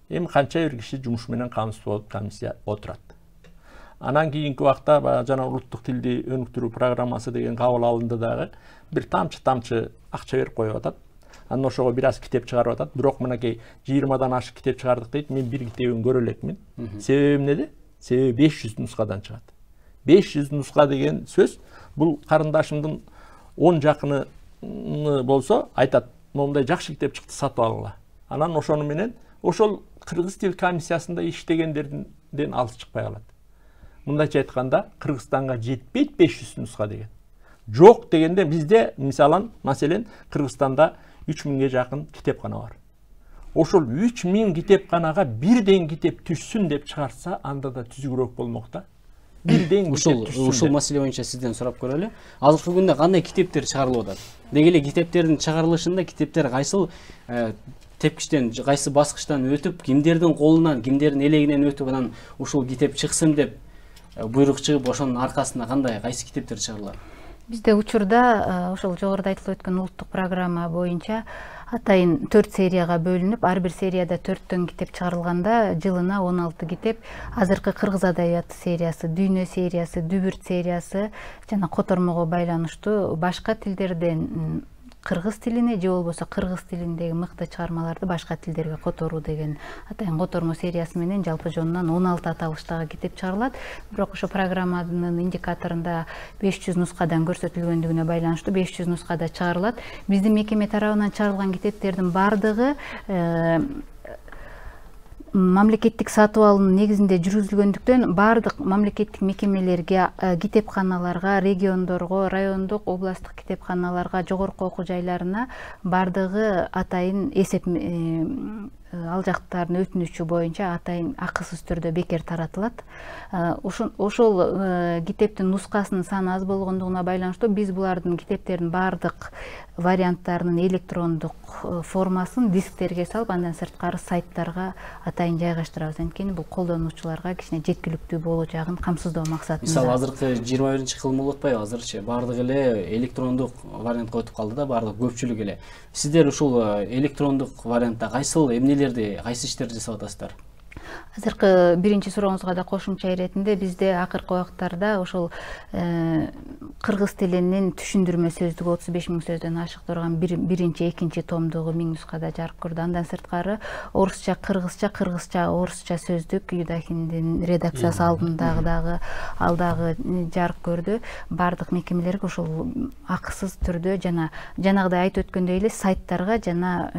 Эми канча бир киши жумуш менен камсыз болуп комиссия отурат. Анан кийинки убакта жана улуттук тилди өнүктүрүү программасы деген кабыл алынды дагы бир тамчы акча берип коюп атат. Анан ошого бир аз китеп чыгарып атат. Бирок мынакей 20дан ашык китеп чыгардык дейт. Мен бир китебин көрө элекмин. Себеби эмнеде? Себеби 500 нускадан чыгат. 500 нуска деген сөз, бул карындашымдын 10 жакыны болсо айтат, момундай жакшы китеп чыкты, сатып алгыла. Анан ошону менен ошол кыргыз тил комиссиясында иштегендерден алыс чыкпай калат. Мындайча айтканда, Кыргызстанга жетпейт 500 нуска деген. Жок дегенде бизде маселен Кыргызстанда 3000ге жакын китепкана бар. Ошол 3000 китепканага бирден китеп түшсүн деп чыгарса, анда да түзүгүрөөк болмок да. Бирден китеп түшсүн. Ушул маселе боюнча сизден сурап көрөлү. Азыркы күндө кандай китептер чыгарылып атат? Деги эле китептердин чыгарылышында китептер кайсыл тепкичтен, кайсы баскычтан өтүп, кимдердин колунан, кимдердин элегинен өтүп, анан ушул китеп чыксын деп буйрук чыгып, ошонун аркасында кандай кайсы китептер чыгарылат? Бизде учурда ошол жогоруда айтылып өткөн улуттук программа боюнча атайын 4 серияга бөлүнүп, ар бир серияда 4төн китеп чыгарылганда жылына 16 китеп, азыркы кыргыз адабияты сериясы, дүйнө сериясы, дүбүрт сериясы жана котормого байланыштуу башка тилдерден кыргыз тилине же болбосо кыргыз тилиндеги мыкты чыгармаларды башка тилдерге которуу деген атайын котормо сериясы менен жалпы жонунан 16 аталыштагы китеп чыгарылат. Бирок ошо программанын индикаторунда 500 нускадан көрсөтүлгөндүгүнө байланыштуу 500 нускада чыгарылат. Биздин мекеме тарабынан чыгарылган китептердин бардыгы мамлекеттик сатып алуунун негизинде жүргүзүлгөндүктөн бардык мамлекеттик мекемелерге, китепканаларга, региондорго, райондук, областтык китепканаларга, жогорку окуу жайларына бардыгы атайын эсеп ал жактардын өтүнүчү боюнча атайын акысыз түрдө бекер таратылат. Ошол китептин нускасынын саны аз болгондугуна байланыштуу биз булардын китептердин бардык варианттарынын электрондук формасын дисктерге салып, андан сырткары сайттарга атайын жайгаштырабыз. Анткени бул колдонуучуларга кичине жеткиликтүү болуу жагын камсыздоо максатында. Мисалы азыркы 21-кылым болуп атпайбы? Азырчы бардык эле электрондук вариантка өтүп калды да, бардык көпчүлүк эле. Сиздер ушул электрондук вариантта кайсыл эмнелерди, кайсы иштерди жасап атасыздар? Азыркы биринчи сурооңузга да кошумча иретинде бизде акыркы убактарда ошол кыргыз тилинин түшүндүрмө сөздүгү 35.000 сөздөн ашык турган биринчи, экинчи томдугу 1000 нускада жарык көрдү. Андан сырткары орусча, кыргызча, орусча сөздүк Юдахиндин редакциясы алдындагы дагы жарык көрдү. Бардык мекемелерге ошол акысыз түрдө жана жанагыдай айтып өткөндөй эле сайттарга жана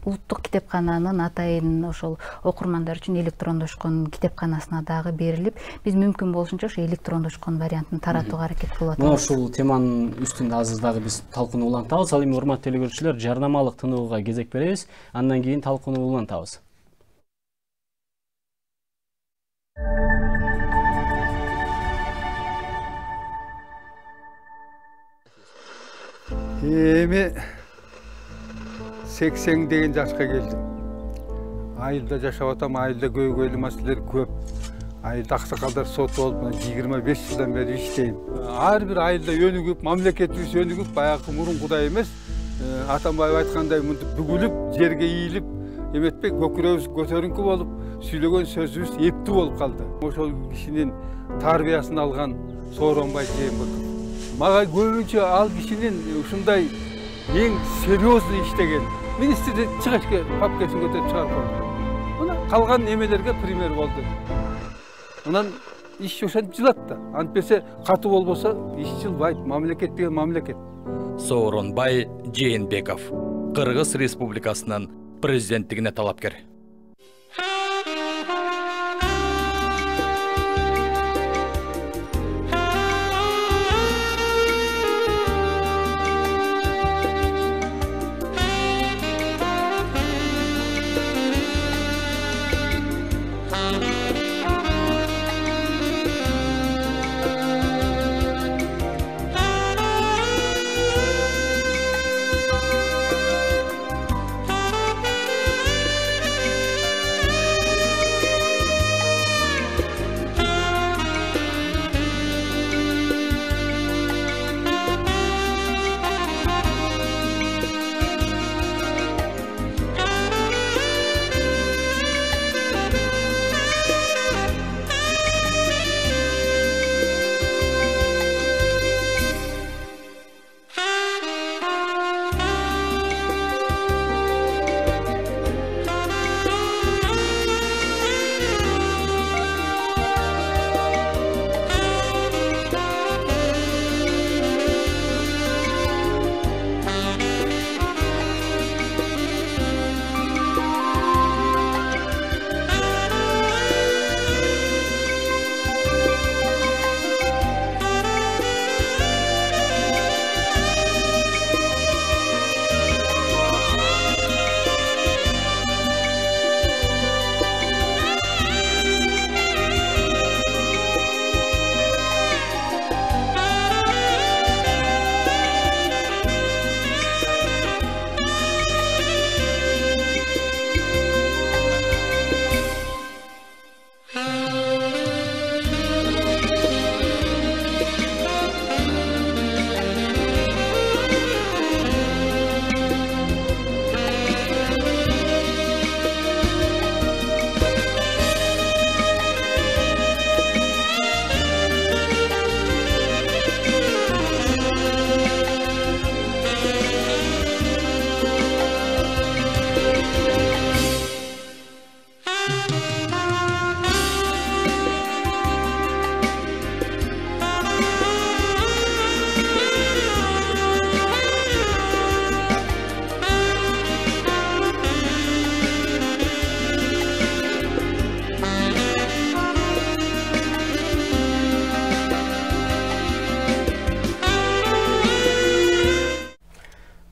улуттук китепкананын атайын ошол окурмандар үчүн электрондошкон китепканасына дагы берилип, биз мүмкүн болушунча ошо электрондошкон вариантын таратууга аракет кылып атабыз. Мына ушул теманын үстүндө азыр дагы биз талкууну улантабыз. Ал эми урматтуу телекөрүүчүлөр, жарнамалык тынууга кезек беребиз, андан кийин талкууну улантабыз. Эми 80 деген жашка келдим. Айылда жашап атам, айылда көйгөйлүү маселелер көп. Айылда аксакалдар сот болуп, 25 жылдан бери иштейм. Ар бир айылда өнүгүп, мамлекетибиз өнүгүп, баягы мурункудай эмес, Атамбаев айткандай мынтип бүгүлүп, жерге ийилип, эметпей көкүрөбүз көтөрүңкү болуп, сүйлөгөн сөзүбүз эптүү болуп калды. Ошол кишинин тарбиясын алган Сооронбай Жээнбеков. Мага көбүнчө ал кишинин ушундай эң серьезный иштеген. Министрди чыгышка папкасын көтөрүп чыгарып койду. Мына калган эмелерге пример болду. Анан иш ошентип жылат да. Антпесе катуу болбосо иш жылбайт. Мамлекет деген мамлекет. Сооронбай Жээнбеков, Кыргыз Республикасынын президенттигине талапкер.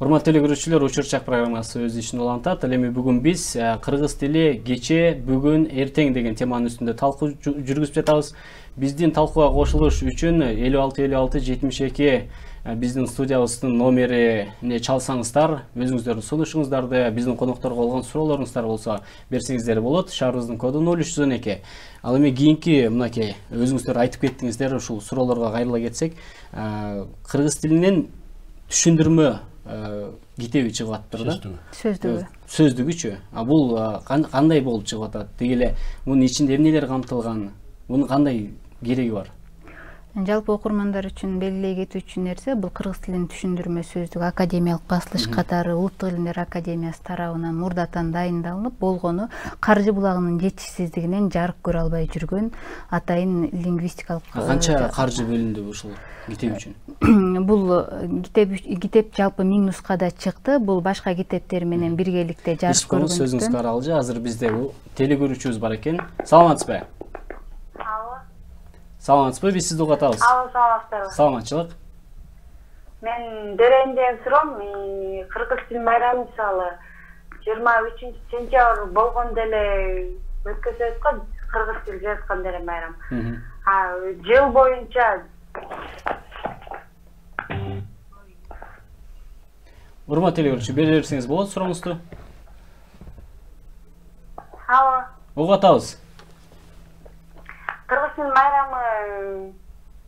Урматтуу көрүүчүлөр, Учурчак программасы өз ишин улантат. Ал эми бүгүн биз кыргыз тили кече, бүгүн, эртең деген теманын үстүндө талкуу жүргүзүп жатабыз. Биздин талкууга кошулуш үчүн 56-56-72 биздин студиябыздын номерине чалсаңыздар, өзүңүздөрдүн сунушуңуздарды, биздин конокторго болгон суроолоруңуздар болсо берсеңиздер болот. Шаарыбыздын коду 0302. Ал эми кийинки мынакей өзүңүздөр айтып кеттиңиздер, ушул суроолорго кайрыла кетсек, кыргыз тилинен түшүндүрмө китеби чыгып атыптыр да. Сөздүгүчү. Бул кандай болуп чыгып атат? Деги эле мунун ичинде эмнелер камтылган? Мунун кандай кереги бар? Жалпы окурмандар үчүн белгилей кетүүчү нерсе бул кыргыз тилинин түшүндүрмө сөздүгү академиялык басылыш катары Улуттук илимдер академиясы тарабынан мурдатан дайындалып болгону каржы булагынын жетишсиздигинен жарык көрө албай жүргөн атайын лингвистикалык. Канча каржы бөлүндү ушул китеп үчүн? Бул китеп жалпы 1000 нускада чыкты. Бул башка китептер менен биргеликте жарык көргөн. Сөзүңүзгө аралжы. Азыр бизде телекөрүүчүбүз бар экен. Саламатсызбы? Саламатсызбы, биз сизди угатабыз. Саламатсыздарбы. Саламатчылык. Мен Дөренден суром, кыргыз тил майрамы мисалы 23-сентябрь болгондо эле өткөзөбүз го, кыргыз тил жазганда эле майрам. Жыл боюнча Урматтуу телекөрүүчү, бере берсеңиз болот сурооңузду. Угатабыз. Кыргыз тил майрамы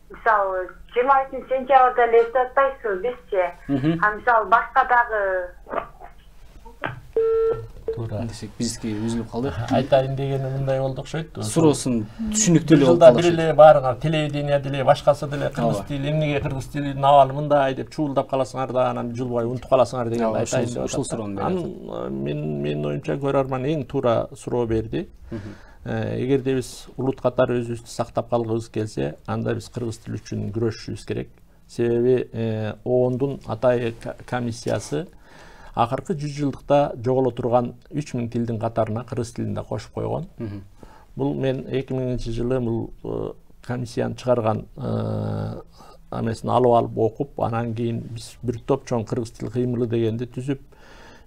мисалы 23-сентябрда эле эстеп атпайсызбы бизчи? Мисалы башка дагы десек бизге үзүлүп калды. Айтайын дегени мындай болду окшойт. Суроосун түшүнүктүү болуп калды. Бир эле баарыңар телевидение деле башкасы деле кыргыз тили, эмнеге кыргыз тилинин абалы мындай деп чуулдап каласыңар да анан жыл бою унутуп каласыңар дегенди айтайын деп. Ушул суроону берет. Менин оюмча көрөрман эң туура суроо берди. Эгерде биз улут катары өзүбүздү сактап калгыбыз келсе, анда биз кыргыз тили үчүн күрөшүшүбүз керек. Себеби ООНдун атайын комиссиясы акыркы 100 жылдыкта жоголо турган 3000 тилдин катарына кыргыз тилин да кошуп койгон. Бул мен 2000-жылы бул комиссияны чыгарган амесин алып окуп, анан кийин биз бир топ чоң кыргыз тил кыймылы дегенди түзүп,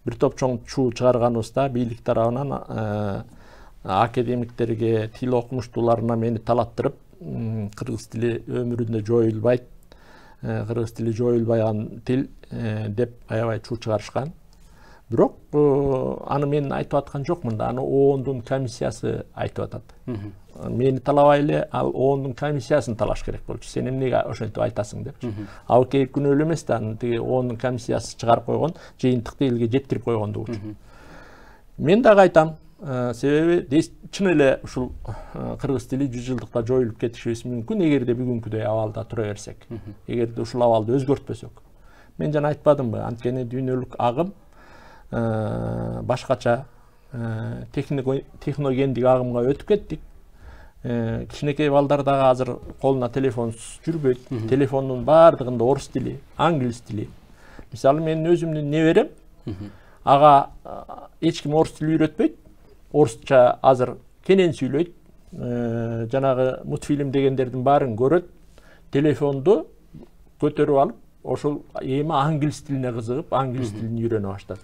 бир топ чоң чуу чыгарганыбызда бийлик тарабынан академиктерге, тил окумуштууларына мени талаттырып, кыргыз тили өмүрүндө жоюлбайт, кыргыз тили жоюлбайган тил деп аябай чуу чыгарышкан. Бирок аны мен айтып аткан жокмун да, аны ООНдун комиссиясы айтып атат. Мени талабай эле ал ООНдун комиссиясын талаш керек болчу. Сен эмнеге ошентип айтасың деп. Ал кейк күнөөлүү эмес да, аны тиги ООНдун комиссиясы чыгарып койгон, жыйынтыкты элге жеткирип койгондугу үчүн. Мен дагы айтам, себеби чын эле ушул кыргыз тили 100 жылдыкта жоюлуп кетишибиз мүмкүн, эгерде бүгүнкүдөй абалда тура берсек, эгерде ушул абалды өзгөртпөсөк. Мен жана айтпадымбы, анткени дүйнөлүк агым башкача техногендик агымга өтүп кеттик. Кичинекей балдар дагы азыр колуна телефонсуз жүрбөйт. Телефондун баардыгында орус тили, англис тили. Мисалы менин өзүмдүн неберем, ага эч ким орус тили үйрөтпөйт. Орусча азыр кенен сүйлөйт. Жанагы мультфильм дегендердин баарын көрөт. Телефонду көтөрүп алып, ошол эми англис тилине кызыгып, англис тилин үйрөнө баштады.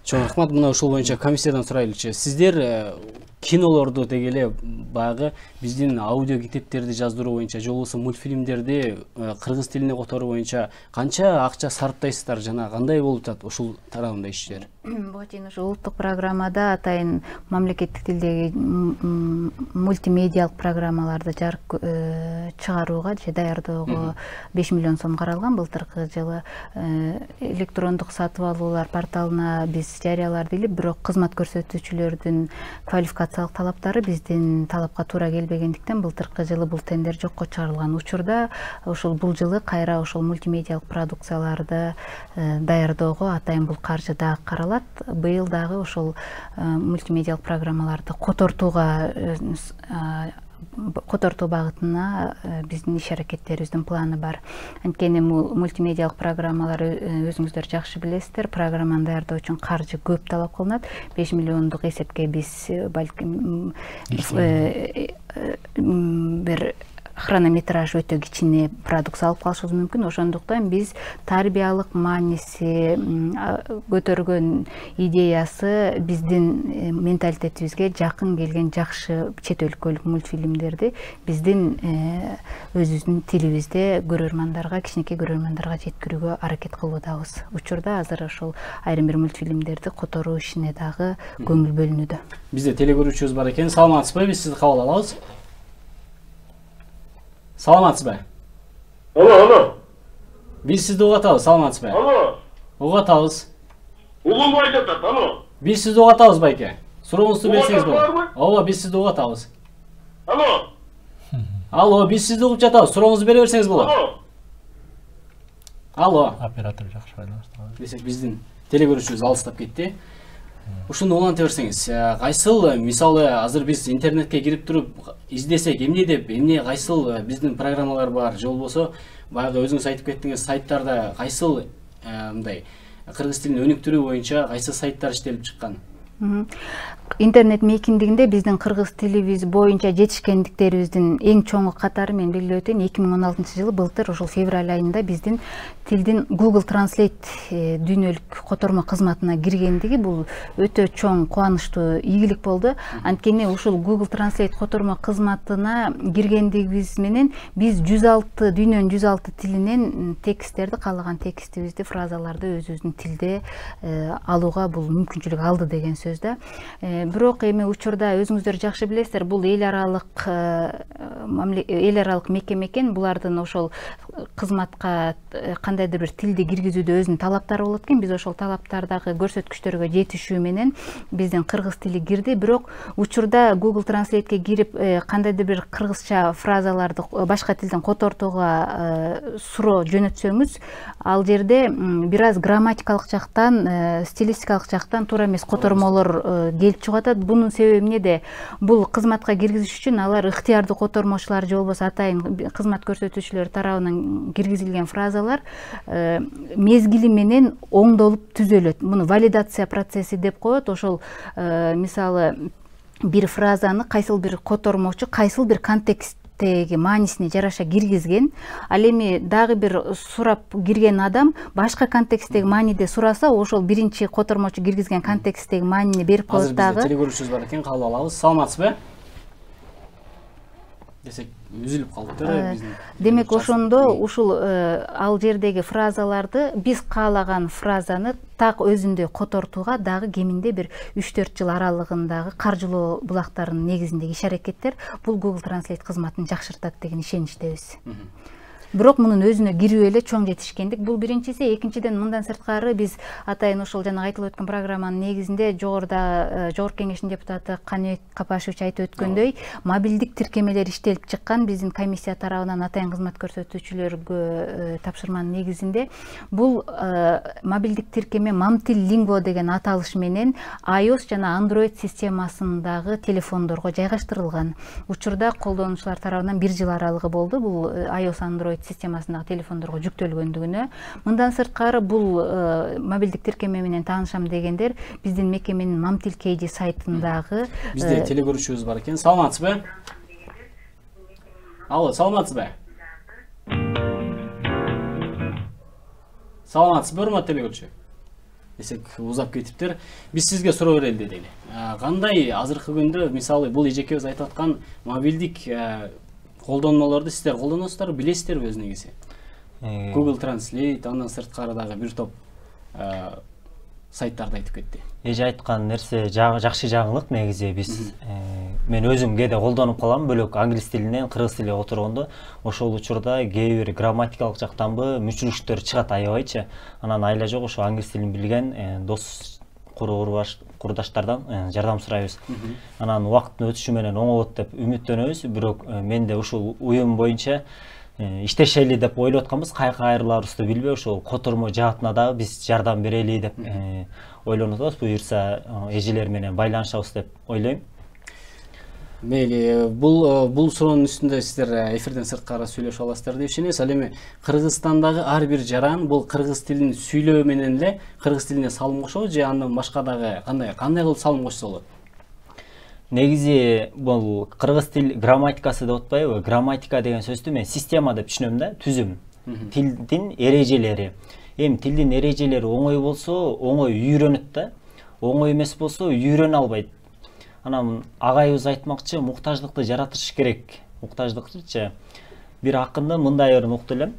Чоң рахмат. Мына ушул боюнча комиссиядан сурайлычы. Сиздер кинолорду деги эле баягы биздин аудио китептерди жаздыруу боюнча же болбосо мультфильмдерди кыргыз тилине которуу боюнча канча акча сарптайсыздар жана кандай болуп атат ушул тарабында иштер? Буга чейин ушу улуттук программада атайын мамлекеттик тилдеги мультимедиалык программаларды жарык чыгарууга же даярдоого 5 миллион сом каралган былтыркы жылы. Электрондук сатып алуулар порталына биз жарыяларды эле, бирок кызмат көрсөтүүчүлөрдүн квалификациялык талаптары биздин талапка туура келбегендиктен былтыркы жылы бул тендер жокко чыгарылган учурда ушул бул жылы кайра ушул мультимедиалык продукцияларды даярдоого атайын бул каржы дагы каралат. Быйыл дагы ушул мультимедиалык программаларды котортуу багытына биздин иш аракеттерибиздин планы бар. Анткени мультимедиалык программалар өзүңүздөр жакшы билесиздер, программаны даярдоо үчүн каржы көп талап кылынат. 5 миллиондук эсепке биз балким бир хронометраж өтө кичине продукция алып калышыбыз мүмкүн. Ошондуктан биз тарбиялык мааниси көтөргөн идеясы биздин менталитетибизге жакын келген жакшы чет өлкөлүк мультфильмдерди биздин өзүбүздүн тилибизде көрөрмандарга, кичинекей көрөрмандарга жеткирүүгө аракет кылуудабыз. Учурда азыр ошол айрым бир мультфильмдерди которуу ишине дагы көңүл бөлүнүүдө. Бизде телегөрүүчүбүз бар экен. Саламатсызбы? Биз сизди кабыл алабыз. Саламатсызбы? Алло. Биз сизди угуп атабыз. Саламатсызбы? Алло. Угуп атабыз. Улум айтып атат. Алло. Биз сизди угуп атабыз, байке. Сурооңузду берсеңиз болот. Ооба, биз сизди угуп атабыз. Алло. Алло, биз сизди угуп жатабыз. Сурооңузду бере берсеңиз болот. Алло. Оператор жакшы байланыштырабыз. Десек биздин телегөрүүчүбүз алыстап кетти. Ушуну уланта берсеңиз, кайсыл мисалы азыр биз интернетке кирип туруп издесек, эмне деп, эмне кайсыл биздин программалар бар, же болбосо баягы өзүңүз айтып кеттиңиз, сайттарда кайсыл мындай кыргыз тилин өнүктүрүү боюнча кайсы сайттар иштелип чыккан? Интернет мейкиндигинде биздин кыргыз тилибиз боюнча жетишкендиктерибиздин эң чоңу катары мен белгилеп өтөйүн, 2016-жылы былтыр ошол февраль айында биздин тилдин Google Translate дүйнөлүк котормо кызматына киргендиги бул өтө чоң кубанычтуу ийгилик болду. Анткени ушул Google Translate котормо кызматына киргендигибиз менен биз 106 дүйнөнүн 106 тилинен тексттерди, каалаган текстибизди, фразаларды өзүбүздүн тилде алууга бул мүмкүнчүлүк алды деген сөз да. Бирок эми учурда өзүңүздөр жакшы билесиздер, бул эл аралык мекеме экен, булардын ошол кызматка кандайдыр бир тилди киргизүүдө өзүнүн талаптары болот экен. Биз ошол талаптардагы көрсөткүчтөргө жетишүү менен биздин кыргыз тили кирди. Бирок учурда Google Translate'ке кирип кандайдыр бир кыргызча фразаларды башка тилден котортууга суроо жөнөтсөңүз, ал жерде бир аз грамматикалык жактан, стилистикалык жактан туура эмес котормолор келип чыгып атат. Бунун себеби эмнеде? Бул кызматка киргизиш үчүн алар ыктыярдуу котормочулар же болбосо атайын кызмат көрсөтүүчүлөр тарабынан киргизилген фразалар мезгили менен оңдолуп түзөлөт. Муну валидация процесси деп коет. Ошол мисалы бир фразаны кайсыл бир котормочу кайсыл бир контексттеги маанисине жараша киргизген. Ал эми дагы бир сурап кирген адам башка контексттеги мааниде сураса, ошол биринчи котормочу киргизген контексттеги маанини берип коет дагы. Азыр бизде телегөрүүчүбүз бар экен, кабыл алабыз. Саламатсызбы? Десек үзүлүп калды. Демек ошондо ушул ал жердеги фразаларды биз каалаган фразаны так өзүндө котортууга дагы кеминде бир 3-4 жыл аралыгындагы каржылоо булактарынын негизиндеги иш-аракеттер бул Google Translate кызматын жакшыртат деген ишеничтебиз. Бирок мунун өзүнө кирүү эле чоң жетишкендик. Бул биринчиси. Экинчиден, мындан сырткары биз атайын ошол жана айтылып өткөн программанын негизинде жогорку кеңештин депутаты Каныбек Капашевич айтып өткөндөй, мобилдик тиркемелер иштелип чыккан биздин комиссия тарабынан атайын кызмат көрсөтүүчүлөргө тапшырманын негизинде. Бул мобилдик тиркеме Mamtil Lingo деген аталыш менен iOS жана Android системасындагы телефондорго жайгаштырылган. Учурда колдонуучулар тарабынан 1 жыл аралыгы болду. Бул iOS Android системасындагы телефондорго жүктөлгөндүгүнө. Мындан сырткары бул мобилдик тиркеме менен таанышам дегендер биздин мекеменин Mamtil KD сайтындагы бизде телегөрүүчүбүз бар экен. Саламатсызбы? Алло, саламатсызбы? Саламатсызбы, урматтуу телегөрүүчү? Десек узап кетиптир. Биз сизге суроо берели дейли. Кандай азыркы күндө мисалы бул эжекебиз айтып аткан мобилдик колдонмаларды сиздер колдоносуздарбы, билесиздерби өз негизи? Google Translate, андан сырткары дагы бир топ сайттарды айтып кетти. Эже айткан нерсе жакшы жаңылык негизи. Биз мен өзүм кээде колдонуп калам, бөлөк англис тилинен кыргыз тилине отургондо, ошол учурда кээ бир грамматикалык жактанбы мүчүрүштөр чыгат аябайчы. Анан айла жок ошо англис тилин билген дос курдаштардан жардам сурайбыз. Анан убакыттын өтүшү менен оңолот деп үмүттөнөбүз. Бирок мен де ушул уюм боюнча иштешели деп ойлоп атканбыз. Кайка кайрыларыбызды билбей ошол котормо жаатына дагы биз жардам берели деп ойлонуп атабыз. Буюрса эжелер менен байланышабыз деп ойлойм. Мейли, бул суроонун үстүндө сиздер эфирден сырткары сүйлөшүп аласыздар деп ишенебиз. Ал эми Кыргызстандагы ар бир жаран бул кыргыз тилин сүйлөө менен эле кыргыз тилине салым кошобу же андан башка дагы кандай кылып салым кошсо болот? негизи бул кыргыз тил грамматикасы деп атпайбы? Грамматика деген сөздү мен система деп түшүнөм да, түзүм. Тилдин эрежелери. Эми тилдин эрежелери оңой болсо, оңой үйрөнөт да. Оңой эмес болсо, үйрөнө албайт. Анан агайыбыз айтмакчы, муктаждыкты жаратыш керек. Муктаждыкчы. Бир акында мындай ырын укту элем.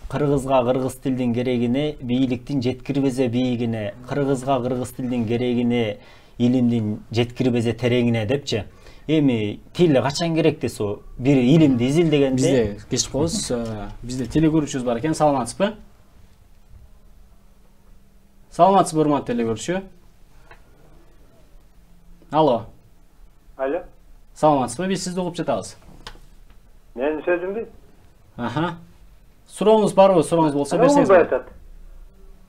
Кыргызга кыргыз тилдин керегине, бийликтин жеткирбезе бийигине, кыргызга кыргыз тилдин керегине, илимдин жеткирбезе тереңине депчи. Эми тил качан керек десе, бир илимди изилдегенде бизде кечип коебуз. Бизде телекөрүүчүбүз бар экен. Саламатсызбы? Саламатсызбы, урматтуу телекөрүүчү? Алло. Алло. Саламатсызбы? Биз сизди угуп жатабыз. Менин сөзүмбү? Аха. Сурооңуз барбы? Сурооңуз болсо берсеңиз.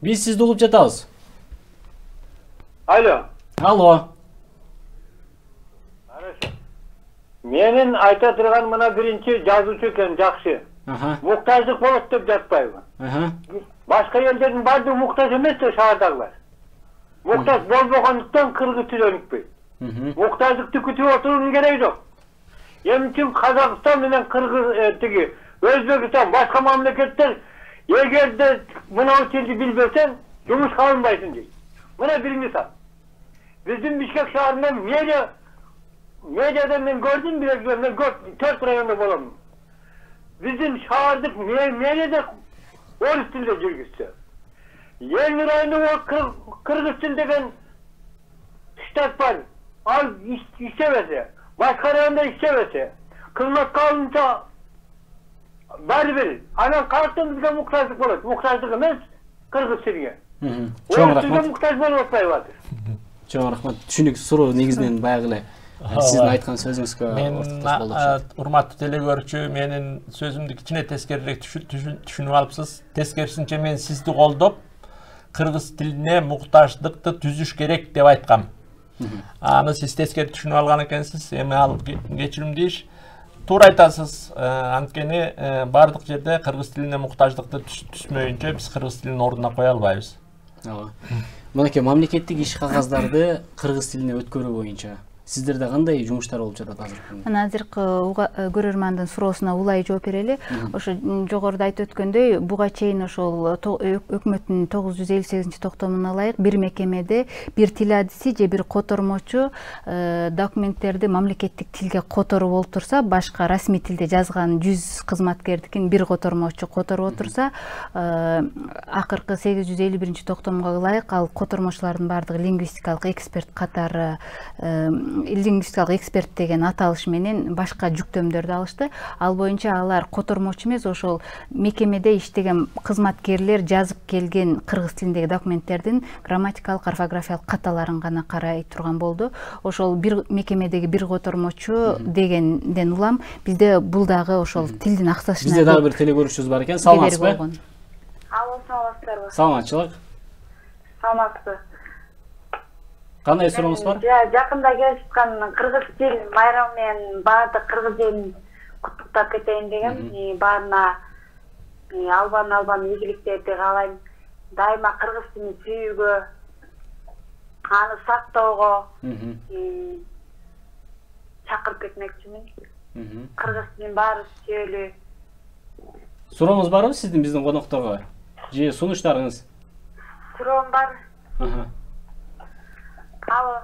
Биз сизди угуп жатабыз. Алло. Алло. Менин айта турган мына биринчи жазуучу экен, жакшы. Муктаждык болот деп жатпайбы? Башка элдердин баардыгы муктаж эмес да, шаардагылар. Муктаж болбогондуктан кыргыз тили өнүкпөйт. Муктаждыкты күтүп отуруунун кереги жок. Эмне үчүн Казакстан менен Кыргыз тиги Өзбекстан, башка мамлекеттер эгерде мына тилди билбесең, жумушка алынбайсың дейт. Мына бир мисал. Биздин Бишкек шаарында медиада мен көрдүм, мен 4 районда болом. Биздин шаардык медиада орус тилде жүргүзсө. Эң районда кыргыз тил деген штат бар. Ал иштебесе, башка районда иштебесе, кызматка алынса бәрібір. Анан калктан бизге муктаждык болот. Муктаждык эмес кыргыз тилге. Чоң рахмат. Муктаж болуп атпайбы атыр. Чоң рахмат. Түшүнүк суроо негизинен баягы эле сиздин айткан сөзүңүзгө мен урматтуу телекөрүүчү, менин сөзүмдү кичине тескерирээк түшүнүп алыпсыз. Тескерисинче мен сизди колдоп, кыргыз тилине муктаждыкты түзүш керек деп айткам. Аны сиз тескери түшүнүп алган экенсиз. Эми ал кечирим дейиш. Туура айтасыз. Анткени бардык жерде кыргыз тилине муктаждыкты түзмөйүнчө биз кыргыз тилинин ордуна кое албайбыз. Мынакей мамлекеттик иш кагаздарды кыргыз тилине өткөрүү боюнча сиздерде кандай жумуштар болуп жатат азыркы? Мына азыркы көрөрмандын суроосуна улай жооп берели. Ошо жогоруда айтып өткөндөй, буга чейин ошол өкмөттүн 958-токтомуна ылайык бир мекемеде бир тил адиси же бир котормочу документтерди мамлекеттик тилге которуп олтурса, башка расмий тилде жазган 100 кызматкердикин бир котормочу которуп отурса, акыркы 851-токтомго ылайык ал котормочулардын баардыгы лингвистикалык эксперт катары лингвистикалык эксперт деген аталыш менен башка жүктөмдөрдү алышты. Ал боюнча алар котормочу эмес, ошол мекемеде иштеген кызматкерлер жазып келген кыргыз тилиндеги документтердин грамматикалык, орфографиялык каталарын гана карай турган болду. Ошол бир мекемедеги бир котормочу дегенден улам бизде бул дагы ошол тилдин аксашына. Бизде дагы бир телекөрүүчүбүз бар экен. Саламатсызбы? Алло, саламатсыздарбы? Саламатчылык. Саламатсызбы? Кандай сурооңуз бар? Жакында келип аткан кыргыз тил майрамы менен баардык кыргыз элин куттуктап кетейин дегем. Баарына албан ийгиликтерди каалайм. Дайыма кыргыз тилин сүйүүгө, аны сактоого чакырып кетмекчимин. Кыргыз тилин баарыбыз сүйөлү. Сурооңуз барбы сиздин биздин конокторго? Же сунуштарыңыз? Суроом бар. Алло.